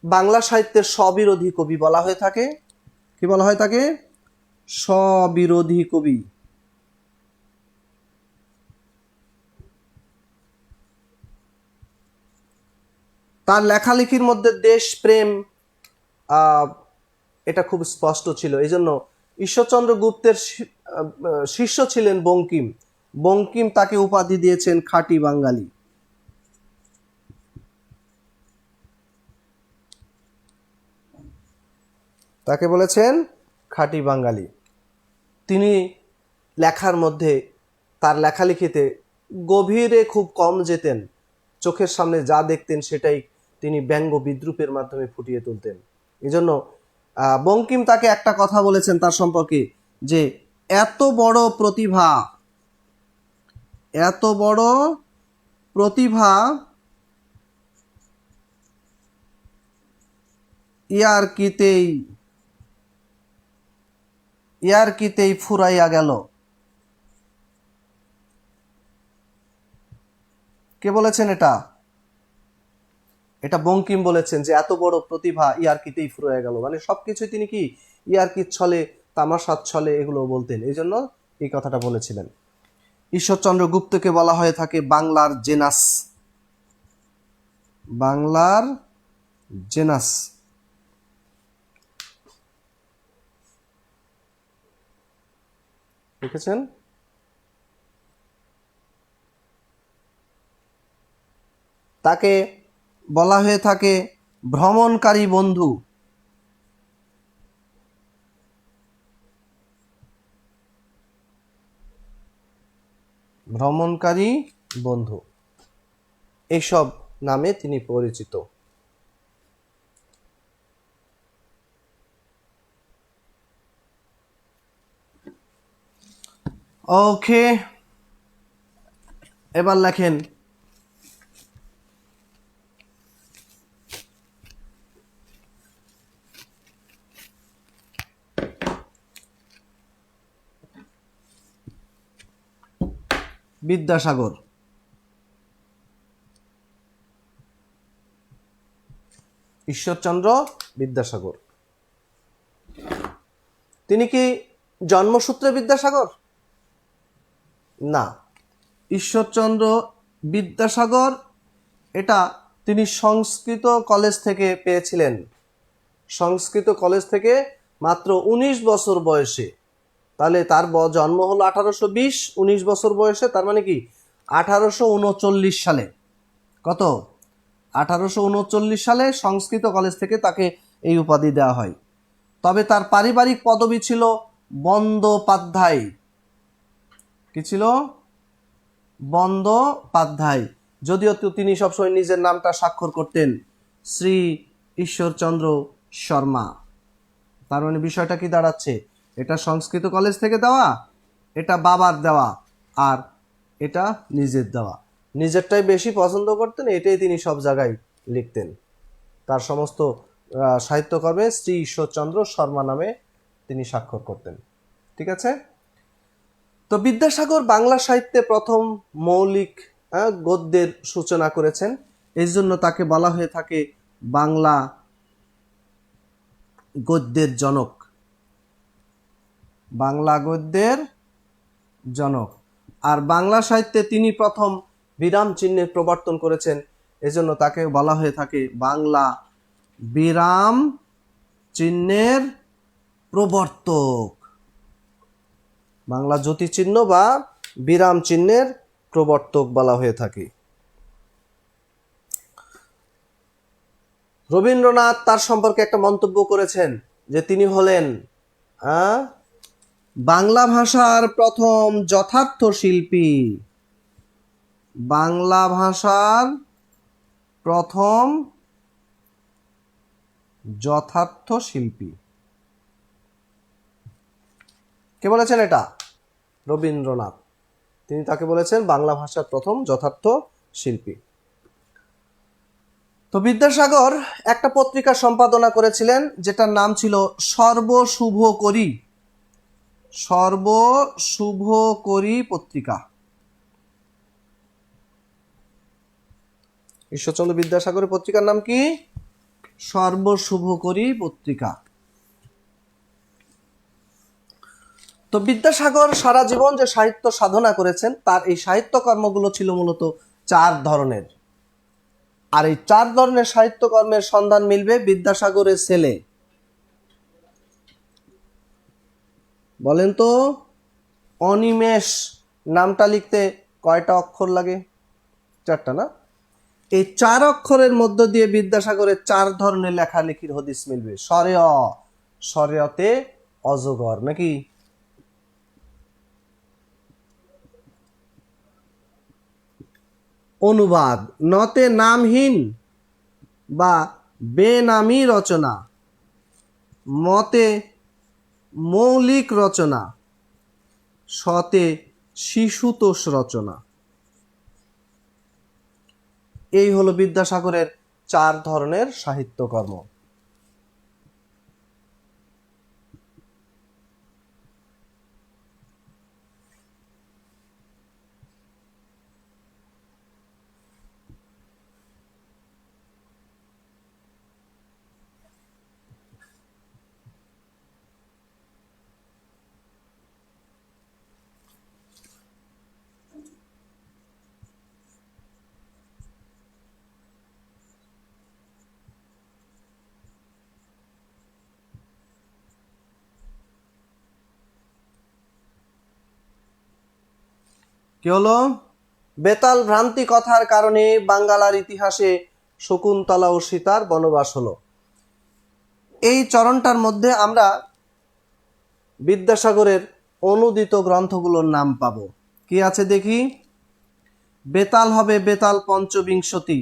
বাংলা সাহিত্যের স্ববিরোধী কবি বলা হয়ে থাকে। কি বলা হয় তাকে? স্ববিরোধী কবি। তার লেখালেখির মধ্যে দেশপ্রেম এটা খুব স্পষ্ট ছিল। এই জন্য ঈশ্বরচন্দ্র গুপ্তের শিষ্য ছিলেন বঙ্কিম। বঙ্কিম তাকে উপাধি দিয়েছেন খাঁটি বাঙালি। তাকে বলেছেন খাঁটি বাঙালি। তিনি লেখার মধ্যে, তার লেখালেখিতে গভীরে খুব কম যেতেন। চোখের সামনে যা দেখতেন সেটাই তিনি ব্যঙ্গ বিদ্রূপের মাধ্যমে ফুটিয়ে তুলতেন। এই জন্য বঙ্কিম তাকে একটা কথা বলেছেন তার সম্পর্কে, যে এত বড় প্রতিভা ইয়ার্কিতেই ফুরাইয়া গেল। কে বলেছেন এটা? এটা বঙ্কিম বলেছেন যে এত বড় প্রতিভা ইয়ার্কিতেই ফুরাইয়া গেল। মানে সবকিছু তিনি কি ইয়ার্কির ছলে, তামাশার ছলে এগুলো বলতেন। এই জন্য এই কথাটা বলেছিলেন। ঈশ্বরচন্দ্র গুপ্তকে বলা হয়ে থাকে বাংলার জেনাস। দেখেছেন? তাকে বলা হয়ে থাকে ভ্রমণকারী বন্ধু। এইসব নামে তিনি পরিচিত। ওকে, এবার লেখেন বিদ্যাসাগর। ঈশ্বরচন্দ্র বিদ্যাসাগর, তিনি কি জন্মসূত্রে বিদ্যাসাগর? না। ঈশ্বরচন্দ্র বিদ্যাসাগর এটা তিনি সংস্কৃত কলেজ থেকে পেয়েছিলেন। সংস্কৃত কলেজ থেকে মাত্র 19 বছর বয়সে। তাহলে তার জন্ম হলো 1820, 19 বছর বয়সে, তার মানে কি 1839 সালে। কত? 1839 সালে সংস্কৃত কলেজ থেকে তাকে এই উপাধি দেওয়া হয়। তবে তার পারিবারিক পদবি ছিল বন্দ্যোপাধ্যায়। কি ছিল? বন্দ্যোপাধ্যায়। যদিও তিনি সবসময় নিজের নামটা স্বাক্ষর করতেন শ্রী ঈশ্বরচন্দ্র শর্মা। তার মানে বিষয়টা কি দাঁড়াচ্ছে? এটা সংস্কৃত কলেজ থেকে দেওয়া, এটা বাবার দেওয়া, আর এটা নিজের দেওয়া। নিজেরটাই বেশি পছন্দ করতেন, এটাই তিনি সব জায়গায় লিখতেন। তার সমস্ত সাহিত্যকর্মে শ্রী ঈশ্বরচন্দ্র শর্মা নামে তিনি স্বাক্ষর করতেন। ঠিক আছে। তো বিদ্যাসাগর বাংলা সাহিত্যে প্রথম মৌলিক গদ্যের সূচনা করেছেন, এই জন্য তাকে বলা হয়ে থাকে বাংলা গদ্যের জনক। বাংলা গদ্যের জনক। আর বাংলা সাহিত্যে তিনি প্রথম বিরাম চিহ্নের প্রবর্তন করেছেন, এজন্য তাকে বলা হয়ে থাকে বাংলা বিরাম চিহ্নের প্রবর্তক। বাংলা জ্যোতি চিহ্ন বা বিরাম চিহ্নের প্রবর্তক বলা হয়ে থাকে। রবীন্দ্রনাথ তার সম্পর্কে একটা মন্তব্য করেছেন যে তিনি হলেন বাংলা ভাষার প্রথম যথার্থ শিল্পী। বাংলা ভাষার প্রথম যথার্থ শিল্পী। কে বলেছেন এটা? রবীন্দ্রনাথ। তিনি তাকে বলেছেন বাংলা ভাষার প্রথম যথার্থ শিল্পী। তো বিদ্যাসাগর একটা পত্রিকা সম্পাদনা করেছিলেন যেটার নাম ছিল সর্বশুভকরী। সর্বশুভকরী পত্রিকা। ঈশ্বরচন্দ্র বিদ্যাসাগরের পত্রিকার নাম কি? সর্বশুভকরী পত্রিকা। তো বিদ্যাসাগর সারা জীবন যে সাহিত্য সাধনা করেছেন, তার এই সাহিত্য কর্মগুলো ছিল মূলত 4 ধরনের। আর এই 4 ধরনের সাহিত্যকর্মের সন্ধান মিলবে বিদ্যাসাগরের ছেলে। বলেন তো, অনিমেষ নামটা লিখতে কয়টা অক্ষর লাগে? 4টা না? এই 4 অক্ষরের মধ্য দিয়ে বিদ্যাসাগরের 4 ধরনের লেখালেখির হদিস মিলবে। সরেয়তে অজগর নাকি? অনুবাদ, নতে নামহীন বা বেনামী রচনা, মতে মৌলিক রচনা, শতে শিশুতোষ রচনা। এই হলো বিদ্যাসাগরের 4 ধরনের সাহিত্যকর্ম। কি হলো? বেতাল ভ্রান্তি কথার কারণে বাঙ্গালার ইতিহাসে শকুন্তলা ও সীতার বনবাস হলো। এই চরণটার মধ্যে আমরা বিদ্যাসাগরের অনুদিত গ্রন্থগুলোর নাম পাবো। কি আছে দেখি? বেতাল হবে বেতাল পঞ্চবিংশতি।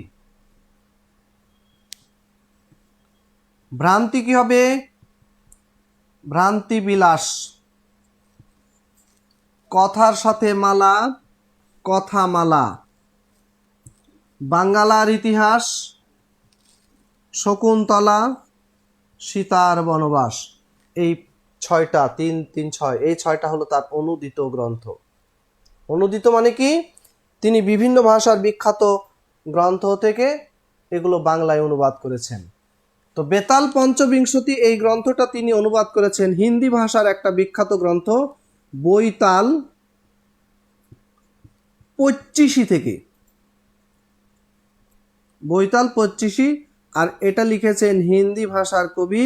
ভ্রান্তি কি হবে? ভ্রান্তি বিলাস। কথার সাথে মালা, কথামালা। বাঙ্গালার ইতিহাস, শকুন্তলা, সীতার বনবাস। এই 6টা, 3, 3, 6, এই 6টা হলো তার অনুদিত গ্রন্থ। অনুদিত মানে কি? তিনি বিভিন্ন ভাষার বিখ্যাত গ্রন্থ থেকে এগুলো বাংলায় অনুবাদ করেছেন। তো বেতাল পঞ্চবিংশতি এই গ্রন্থটা তিনি অনুবাদ করেছেন হিন্দি ভাষার একটা বিখ্যাত গ্রন্থ বৈতাল 25 থেকে। বৈতাল 25, আর এটা লিখেছেন হিন্দি ভাষার কবি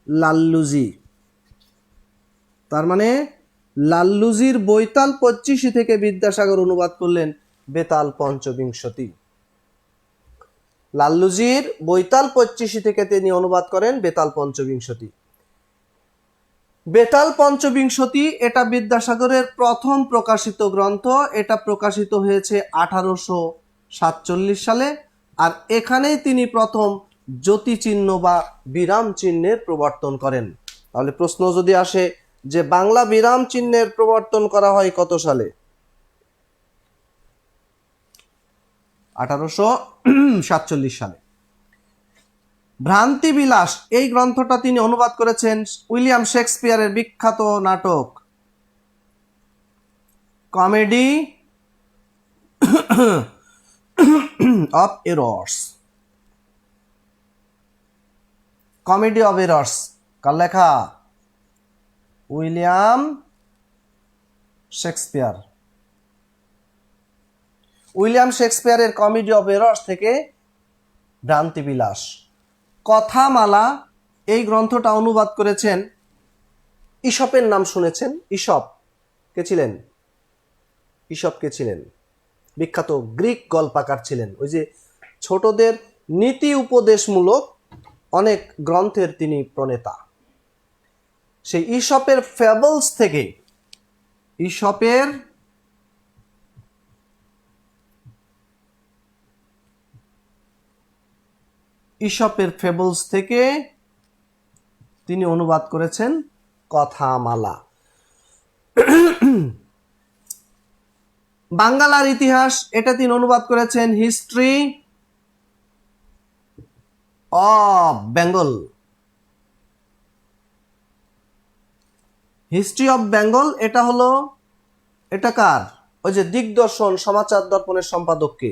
লাল্লুজি। তার মানে লাল্লুজির বৈতাল 25 থেকে বিদ্যাসাগর অনুবাদ করলেন বেতাল পঞ্চবিংশতি। লাল্লুজির বৈতাল 25 থেকে তিনি অনুবাদ করেন বেতাল পঞ্চবিংশতি। বেতাল পঞ্চবিংশতি এটা বিদ্যাসাগরের প্রথম প্রকাশিত গ্রন্থ। এটা প্রকাশিত হয়েছে 1847 সালে। আর এখানেই তিনি প্রথম জ্যোতিচিহ্ন বা বিরাম চিহ্নের প্রবর্তন করেন। তাহলে প্রশ্ন যদি আসে যে বাংলা বিরাম চিহ্নের প্রবর্তন করা হয় কত সালে? 1847 সালে। ভ্রান্তিবিলাস এই গ্রন্থটা তিনি অনুবাদ করেছেন উইলিয়াম শেক্সপিয়ারের বিখ্যাত নাটক Comedy of Errors. Comedy of Errors কার লেখা? William Shakespeare. উইলিয়াম শেক্সপিয়ারের কমেডি অফ এরর্স থেকে ভ্রান্তিবিলাস। কথামালা এই গ্রন্থটা অনুবাদ করেছেন, ঈশপের নাম শুনেছেন? ঈশপ কে ছিলেন? ঈশপ কে ছিলেন? বিখ্যাত গ্রিক গল্পাকার ছিলেন। ওই যে ছোটদের নীতি উপদেশমূলক অনেক গ্রন্থের তিনি প্রণেতা। সেই ঈশপের ফেবলস থেকে, ঈশপের ফেবলস থেকে তিনি অনুবাদ করেছেন কথামালা। বাঙ্গালার ইতিহাস এটা তিনি অনুবাদ করেছেন History of Bengal. History of Bengal এটা হলো, এটা কার? ওই যে দিগদর্শন সমাচার দর্পণের সম্পাদককে,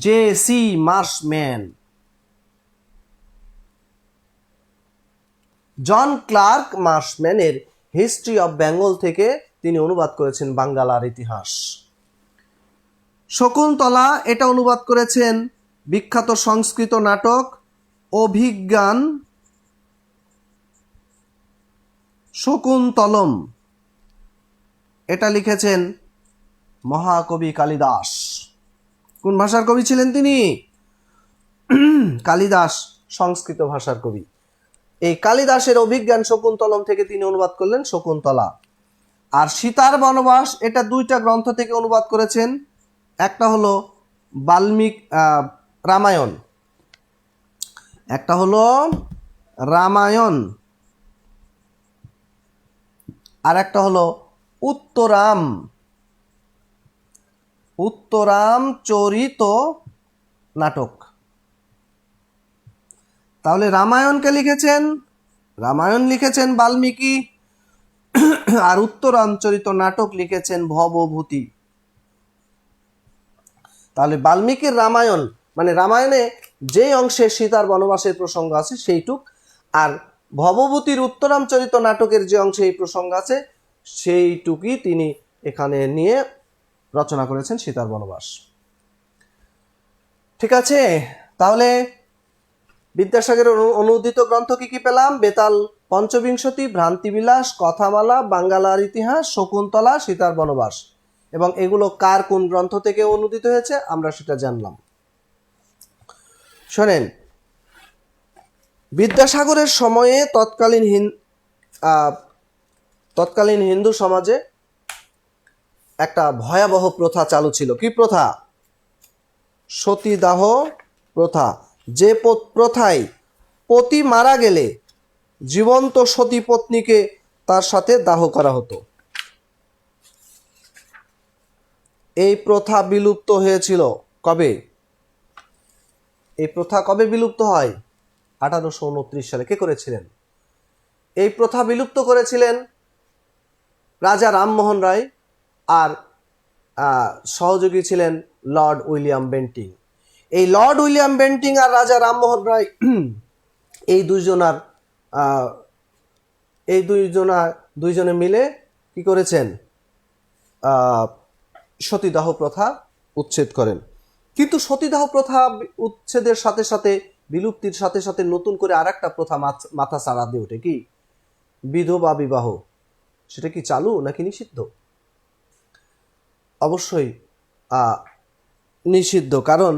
জে.সি. মার্শম্যান। জন ক্লার্ক মার্শম্যানের হিস্ট্রি অফ বেঙ্গল থেকে তিনি অনুবাদ করেছেন বাঙ্গালার ইতিহাস। শকুন্তলা এটা অনুবাদ করেছেন বিখ্যাত সংস্কৃত নাটক অভিজ্ঞান শকুন্তলম। এটা লিখেছেন মহাকবি কালিদাস। কোন ভাষার কবি ছিলেন তিনি? কালিদাস সংস্কৃত ভাষার কবি। এই কালিদাসের অভিজ্ঞান শকুন্তলম থেকে তিনি অনুবাদ করলেন শকুন্তলা। আর সীতার বনবাস এটা দুইটা গ্রন্থ থেকে অনুবাদ করেছেন। একটা হলো রামায়ণ, একটা হলো রামায়ণ, আর একটা হলো উত্তরাম চরিত নাটক। তাহলে রামায়ণকে লিখেছেন, রামায়ণ লিখেছেন বাল্মীকি, আর উত্তরাঞ্চরিত নাটক লিখেছেন ভবভূতি। তাহলে বাল্মীকির রামায়ণ মানে রামায়ণে যে অংশে সীতার বনবাসের প্রসঙ্গ আছে সেইটুক, আর ভবভূতির উত্তরাঞ্চরিত নাটকের যে অংশে এই প্রসঙ্গ আছে সেইটুকুই তিনি এখানে নিয়ে রচনা করেছেন সীতার বনবাস। ঠিক আছে, তাহলে বিদ্যাসাগরের অনুদিত গ্রন্থ কি কি পেলাম? বেতাল পঞ্চবিংশতি, ভ্রান্তিবিলাস, কথামালা, বাঙ্গালার ইতিহাস, শকুন্তলা, সীতার বনবাস। এবং এগুলো কার কোন গ্রন্থ থেকে অনুদিত হয়েছে আমরা সেটা জানলাম। শোনেন, বিদ্যাসাগরের সময়ে তৎকালীন হিন্দু সমাজে একটা ভয়াবহ প্রথা চালু ছিল। কি প্রথা? সতীদাহ প্রথা। যে প্রথায় পতি মারা গেলে জীবন্ত সতী পত্নীকে তার সাথে দাহ করা হতো। এই প্রথা বিলুপ্ত হয়েছিল কবে? এই প্রথা কবে বিলুপ্ত হয়? 1829 সালে। কে করেছিলেন? এই প্রথা বিলুপ্ত করেছিলেন রাজা রামমোহন রায়, আর সহযোগী ছিলেন লর্ড উইলিয়াম বেন্টিং। এই লর্ড উইলিয়াম বেন্টিং আর রাজা রামমোহন রায় দুইজনে মিলে কি করেছেন? সতীদাহ প্রথা উচ্ছেদ করেন। কিন্তু সতীদাহ প্রথা উচ্ছেদের সাথে সাথে, বিলুপ্তির সাথে সাথে নতুন করে আর একটা প্রথা মাথা চাড়া দিয়ে ওঠে। কি? বিধবা বিবাহ। সেটা কি চালু নাকি নিষিদ্ধ? অবশ্যই নিষিদ্ধ। কারণ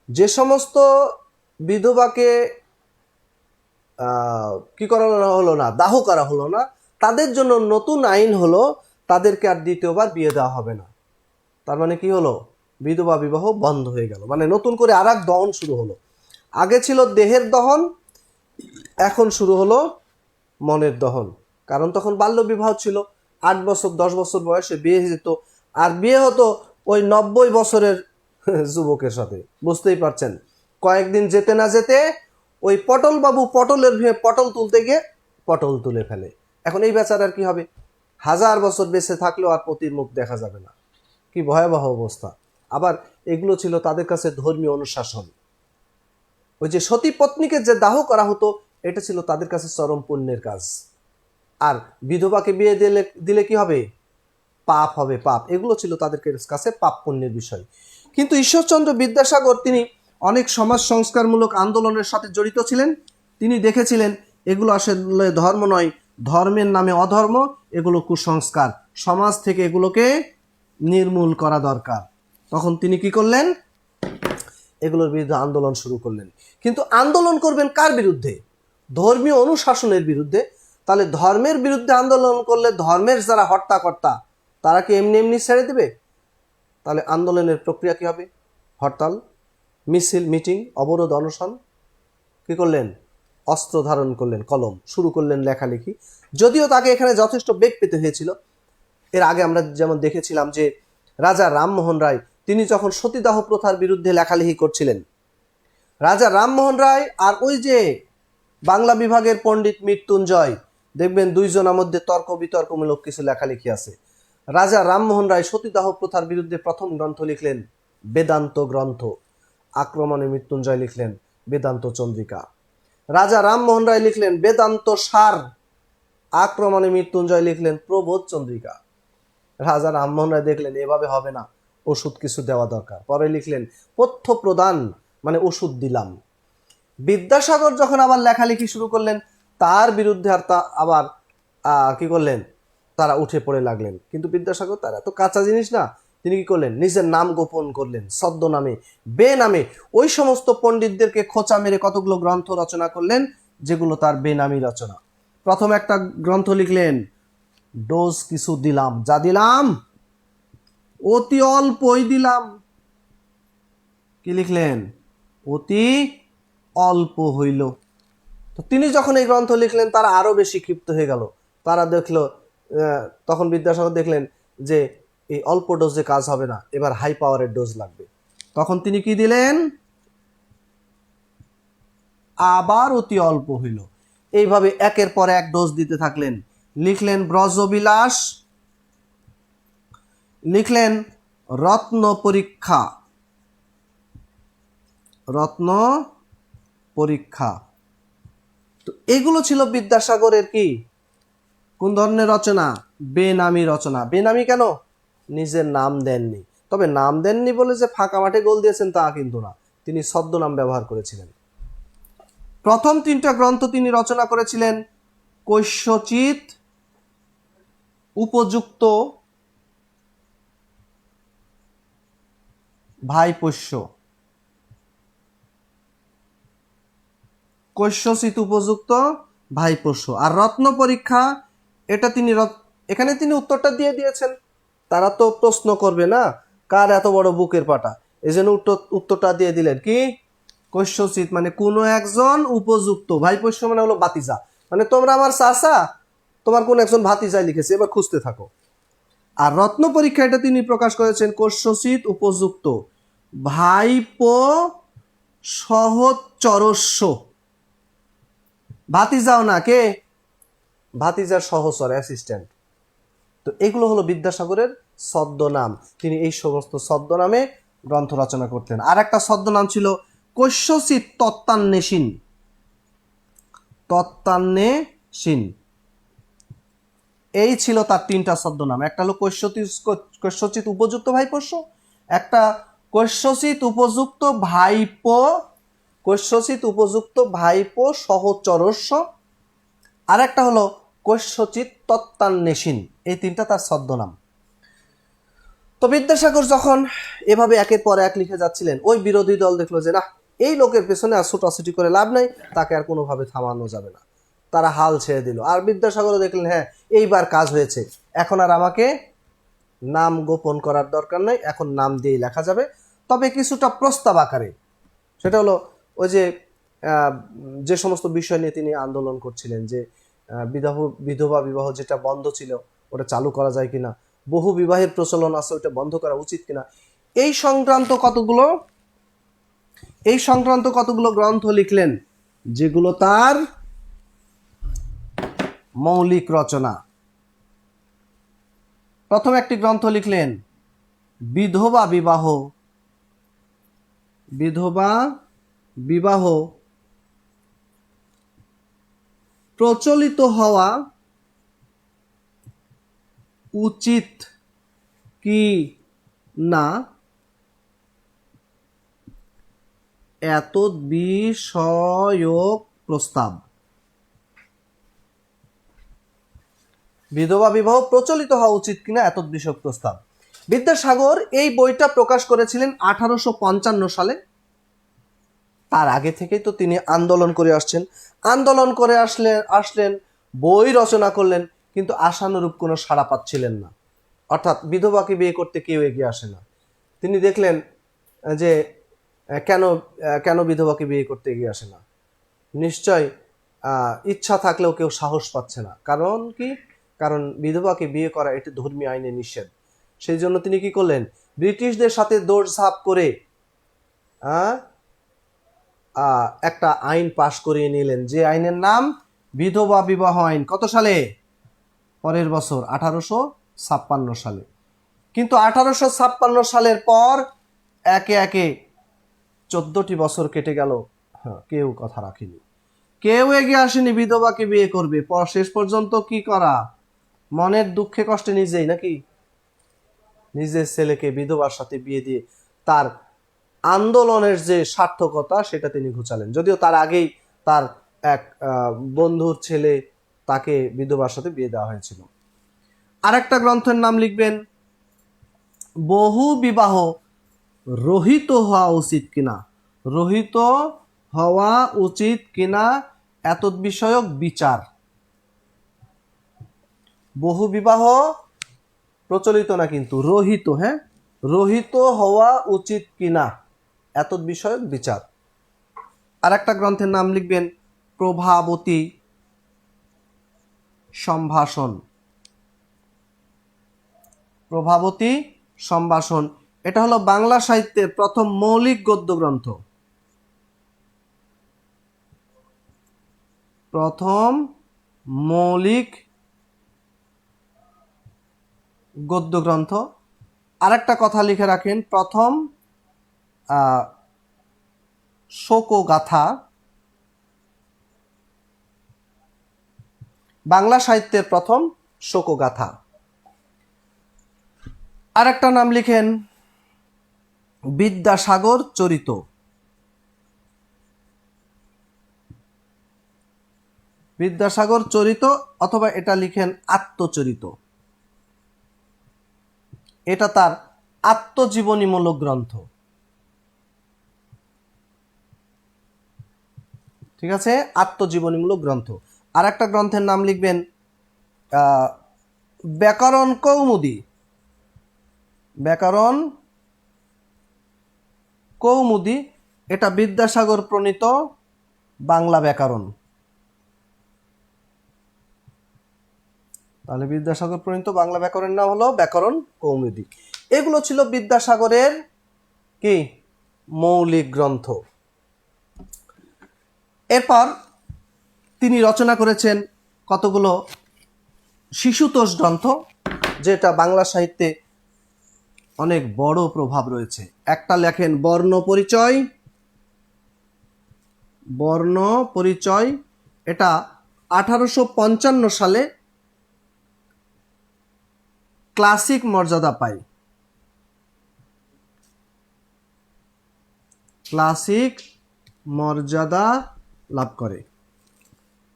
যে সমস্ত বিধবাকে কি করা হলো না, দাহ করা হলো না, তাদের জন্য নতুন আইন হলো তাদেরকে আর দ্বিতীয়বার বিয়ে দেওয়া হবে না। তার মানে কি হলো? বিধবা বিবাহ বন্ধ হয়ে গেল। মানে নতুন করে আর এক দহন শুরু হলো। আগে ছিল দেহের দহন, এখন শুরু হলো মনের দহন। কারণ তখন বাল্য বিবাহ ছিল। 8 বছর 10 বছর বয়সে বিয়ে যেত, আর বিয়ে হতো ওই 90 বছরের যুবকের সাথে, বুঝতেই পারছেন। কয়েকদিন যেতে না যেতে ওই পটল বাবু পটল তুলতে গিয়ে পটল তুলে ফেলে। এখন এই বেচারার কি হবে? 1000 বছর বেঁচে থাকলেও আর পতির মুখ দেখা যাবে না। কি ভয়াবহ অবস্থা। আবার এগুলো ছিল তাদের কাছে ধর্মীয় অনুশাসন। ওই যে সতী পত্নীকে যে দাহ করা হতো, এটা ছিল তাদের কাছে চরম পুণ্যের কাজ। আর বিধবাকে বিয়ে দিলে কি হবে? পাপ হবে, পাপ। এগুলো ছিল তাদের কাছে পাপ পুণ্যের বিষয়। কিন্তু ঈশ্বরচন্দ্র বিদ্যাসাগর তিনি অনেক সমাজ সংস্কারমূলক আন্দোলনের সাথে জড়িত ছিলেন। তিনি দেখেছিলেন এগুলো আসলে ধর্ম নয়, ধর্মের নামে অধর্ম, এগুলো কুসংস্কার, সমাজ থেকে এগুলোকে নির্মূল করা দরকার। তখন তিনি কি করলেন? এগুলোর বিরুদ্ধে আন্দোলন শুরু করলেন। কিন্তু আন্দোলন করবেন কার বিরুদ্ধে? ধর্মীয় অনুশাসনের বিরুদ্ধে। তাহলে ধর্মের বিরুদ্ধে আন্দোলন করলে ধর্মের যারা হর্তাকর্তা তারা কি এমনি এমনি ছেড়ে দেবে? তাহলে আন্দোলনের প্রক্রিয়া কি হবে? হরতাল, মিছিল, মিটিং, অবরোধ, অনশন। কি করলেন? অস্ত্র ধারণ করলেন, কলম, শুরু করলেন লেখালেখি। যদিও তাকে এখানে যথেষ্ট বেগ পেতে হয়েছিল। এর আগে আমরা যেমন দেখেছিলাম যে রাজা রামমোহন রায় তিনি যখন সতীদাহ প্রথার বিরুদ্ধে লেখালেখি করছিলেন, রাজা রামমোহন রায় আর ওই যে বাংলা বিভাগের পণ্ডিত মৃত্যুঞ্জয়, দেখবেন দুইজনের মধ্যে তর্ক বিতর্কমূলক কিছু লেখালেখি আছে। রাজা রামমোহন রায় সতীদাহ প্রথার বিরুদ্ধে প্রথম গ্রন্থ লিখলেন বেদান্ত গ্রন্থ, আক্রমণে মৃত্যুঞ্জয় লিখলেন বেদান্ত চন্দ্রিকা। রাজা রামমোহন রায় লিখলেন বেদান্ত সার, আক্রমণে মৃত্যুঞ্জয় লিখলেন প্রবোধ চন্দ্রিকা। রাজা রামমোহন রায় দেখলেন এভাবে হবে না, ওষুধ কিছু দেওয়া দরকার। পরে লিখলেন পথ্য প্রদান, মানে ওষুধ দিলাম। বিদ্যাসাগর যখন আবার লেখালেখি শুরু করলেন, তার বিরুদ্ধে আর তা আবার কি করলেন? তারা উঠে পড়ে লাগলেন। কিন্তু বিদ্যাসাগর তার এত কাঁচা জিনিস না, তিনি কি করলেন? নিজের নাম গোপন করলেন, ছদ্মনামে, বেনামে ওই সমস্ত পণ্ডিতদেরকে খোঁচা মেরে কতগুলো গ্রন্থ রচনা করলেন, যেগুলো তার বেনামি রচনা। প্রথম একটা গ্রন্থ লিখলেন ডোজ কিছু দিলাম, যা দিলাম অতি অল্পই দিলাম। কি লিখলেন? অতি অল্প হইল। তো তিনি যখন এই গ্রন্থ লিখলেন তারা আরো বেশি ক্ষিপ্ত হয়ে গেল। তারা দেখলো, তখন বিদ্যাসাগর দেখলেন যে এই অল্প ডোজে কাজ হবে না, এবার হাই পাওয়ারের ডোজ লাগবে। তখন তিনি কি দিলেন? আবার অতি অল্প হইল। এইভাবে একের পর এক ডোজ দিতে থাকলেন। লিখলেন ব্রজবিলাস, লিখলেন রত্ন পরীক্ষা, রত্ন পরীক্ষা। তো এগুলো ছিল বিদ্যাসাগরের কি, কোন ধরনের রচনা? বেনামি রচনা। বেনামি কেন? নিজের নাম দেননি। তবে নাম দেননি বলে যে ফাঁকা মাঠে গোল দিয়েছেন তা কিন্তু না, তিনি ছদ্মনাম ব্যবহার করেছিলেন। প্রথম 3টা গ্রন্থ তিনি রচনা করেছিলেন কৈশ্যচিত, উপযুক্ত, ভাইপোষ্য। কৈশ্যচিত, উপযুক্ত, ভাইপোষ্য। আর রত্ন পরীক্ষা, এটা তিনি এখানে তিনি উত্তরটা দিয়ে দিয়েছেন। তারা তো প্রশ্ন করবে না কার এত বড় বুকের পাটা, এই জন্য উত্তরটা দিয়ে দিলেন কি? কৈশ্যচিত মানে কোনো একজন উপযুক্ত, ভাইপোষ্য মানে হলো ভাতিজা, মানে তোমরা আমার চাচা, তোমার কোন একজন ভাতিজাই লিখেছে, এবার খুঁজতে থাকো। আর রত্ন পরীক্ষা এটা তিনি প্রকাশ করেছেন কৈশ্যচিত, উপযুক্ত, ভাইপো সহচরস্য। ভাতিজাও না, কে? ভাতিজার সহচর, অ্যাসিস্ট্যান্ট। তো এগুলো হলো বিদ্যাসাগরের ছদ্মনাম। তিনি এই সমস্ত ছদ্মনামে গ্রন্থ রচনা করতেন। আর একটা ছদ্মনাম ছিল কৈশ্যচিত তত্ত্বান্বেষীন, তত্ত্বান্বেষীন। এই ছিল তার 3টা ছদ্মনাম। একটা হলো কৈশ্যচিত উপযুক্ত ভাইপোষ্য, একটা কৈশ্যচিত উপযুক্ত ভাইপো, কৈশ্যচিত উপযুক্ত ভাইপো সহচরস্য, আর একটা হলো কৈশ্যচিত তত্ত্বান্বেষীন। এই 3টা তার ছদ্মনাম। তো বিদ্যাসাগর যখন এভাবে একের পর এক লিখে যাচ্ছিলেন, ওই বিরোধী দল দেখলো যে না, এই লোকের পেছনে আর ছোটাছুটি করে লাভ নাই, তাকে আর কোনোভাবে থামানো যাবে না। তারা হাল ছেড়ে দিল। আর বিদ্যাসাগরও দেখলেন হ্যাঁ এইবার কাজ হয়েছে, এখন আর আমাকে নাম গোপন করার দরকার নাই, এখন নাম দিয়েই লেখা যাবে। তবে কিছুটা প্রস্তাব আকারে, সেটা হলো ওই যে সমস্ত বিষয় নিয়ে তিনি আন্দোলন করছিলেন, যে বিধবা বিবাহ যেটা বন্ধ ছিল ওটা চালু করা যায় কিনা, বহু বিবাহের প্রচলন আছে ওটা বন্ধ করা উচিত কিনা, এই সংক্রান্ত কতগুলো গ্রন্থ লিখলেন যেগুলো তার মৌলিক রচনা। প্রথম একটি গ্রন্থ লিখলেন বিধবা বিবাহ। বিধবা বিবাহ প্রচলিত হওয়া উচিত কি না এতদ বিষয়ক প্রস্তাব। বিধবা বিবাহ প্রচলিত হওয়া উচিত কিনা এতদ বিষয়ক প্রস্তাব। বিদ্যাসাগর এই বইটা প্রকাশ করেছিলেন 1855 সালে। তার আগে থেকেই তো তিনি আন্দোলন করে আসছেন। আন্দোলন করে আসলেন, বই রচনা করলেন, কিন্তু আশানুরূপ কোনো সাড়া পাচ্ছিলেন না। অর্থাৎ বিধবাকে বিয়ে করতে কেউ এগিয়ে আসে না। তিনি দেখলেন যে কেন বিধবাকে বিয়ে করতে এগিয়ে আসে না। নিশ্চয় ইচ্ছা থাকলেও কেউ সাহস পাচ্ছে না। কারণ কি? কারণ বিধবাকে বিয়ে করা এটি ধর্মীয় আইনে নিষেধ। সেই জন্য তিনি কি করলেন? ব্রিটিশদের সাথে দৌড়ঝাঁপ করে একটা আইন পাশ করিয়ে নিলেন, যে আইনের নাম বিধবা বিবাহ আইন। কত সালে? পরের বছর 1856 সালে। কিন্তু 1856 সালের পর একে একে 14টি বছর কেটে গেল, কেউ কথা রাখেনি, কেউ এগিয়ে আসেনি বিধবাকে বিয়ে করবে। শেষ পর্যন্ত কি করা? মনের দুঃখে কষ্টে নিজেই নাকি নিজের ছেলেকে বিধবার সাথে বিয়ে দিয়ে তার আন্দোলনের যে সার্থকতা সেটা তিনি ঘুচালেন। যদিও তার আগেই তার এক বন্ধুর ছেলে, তাকে বিধবার সাথে বিয়ে দেওয়া হয়েছিল। আরেকটা গ্রন্থের নাম লিখবেন বহু বিবাহ রহিত হওয়া উচিত কিনা। রহিত হওয়া উচিত কিনা এতদ বিষয়ক বিচার। বহু বিবাহ প্রচলিত না, কিন্তু রহিত, রহিত হওয়া উচিত কিনা এতদ বিষয়ক বিচার। আর একটা গ্রন্থের নাম লিখবেন প্রভাবতী সম্ভাষণ। প্রভাবতী সম্ভাষণ এটা হলো বাংলা সাহিত্যের প্রথম মৌলিক গদ্য গ্রন্থ। প্রথম মৌলিক গদ্য গ্রন্থ। আরেকটা কথা লিখে রাখেন, প্রথম শোকগাথা। বাংলা সাহিত্যের প্রথম শোকগাথা। আরেকটা নাম লিখেন বিদ্যাসাগর চরিত। বিদ্যাসাগর চরিত, অথবা এটা লিখেন আত্মচরিত। এটা তার আত্মজীবনীমূলক গ্রন্থ। ঠিক আছে, আত্মজীবনীমূলক গ্রন্থ। আর একটা গ্রন্থের নাম লিখবেন ব্যাকরণ কৌমুদী। ব্যাকরণ কৌমুদী এটা বিদ্যাসাগর প্রণীত বাংলা ব্যাকরণ। তাহলে বিদ্যাসাগর প্রণীত বাংলা ব্যাকরণের নাম হলো ব্যাকরণ কৌমুদী। এগুলো ছিল বিদ্যাসাগরের কি মৌলিক গ্রন্থ। এরপর তিনি রচনা করেছেন কতগুলো শিশুতোষ গ্রন্থ, যেটা বাংলা সাহিত্যে অনেক বড় প্রভাব রয়েছে। একটা লেখেন বর্ণ পরিচয়। বর্ণ পরিচয় এটা 1855 সালে ক্লাসিক মর্যাদা পায়। ক্লাসিক মর্যাদা লাভ করে।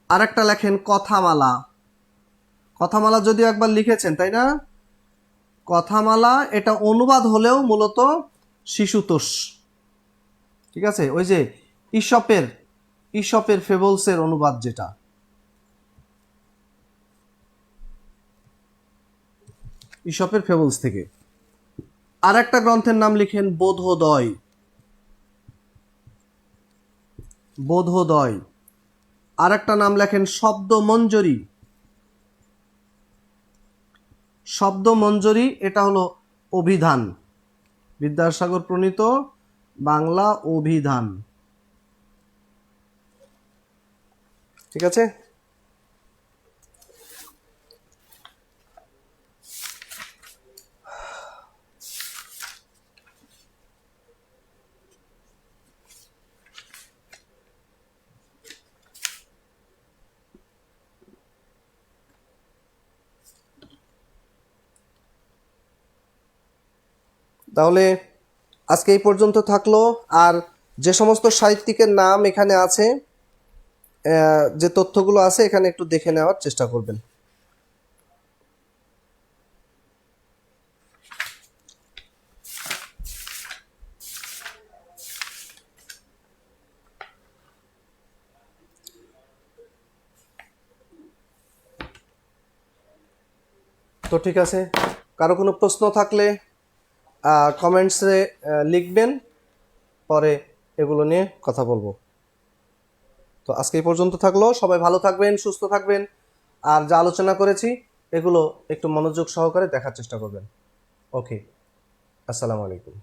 আরেকটা লেখেন কথামালা। কথামালা যদিও একবার লিখেছেন, তাই না? কথামালা এটা অনুবাদ হলেও মূলত শিশুতোষ। ঠিক আছে, ওই যে ঈশপের ফেবলসের অনুবাদ, যেটা ঈশপের ফেবলস থেকে। আর একটা গ্রন্থের নাম লিখেন বোধোদয়। বোধোদয়। আর একটা নাম লেখেন শব্দমঞ্জরি। শব্দমঞ্জরি এটা হলো অভিধান। বিদ্যাসাগর প্রণীত বাংলা অভিধান। ঠিক আছে। তাহলে আজকে এই পর্যন্ত থাকলো। আর যে সমস্ত সাহিত্যিকের নাম এখানে আছে, যে তথ্যগুলো আছে এখানে একটু দেখে নেওয়ার চেষ্টা করবেন। তো ঠিক আছে, কারো কোনো প্রশ্ন থাকলে কমেন্টসে লিখবেন, পরে এগুলো নিয়ে কথা বলবো। তো আজকে এই পর্যন্ত থাকলো। সবাই ভালো থাকবেন, সুস্থ থাকবেন, আর যা আলোচনা করেছি এগুলো একটু মনোযোগ সহকারে দেখার চেষ্টা করবেন। ওকে, আসসালামু আলাইকুম।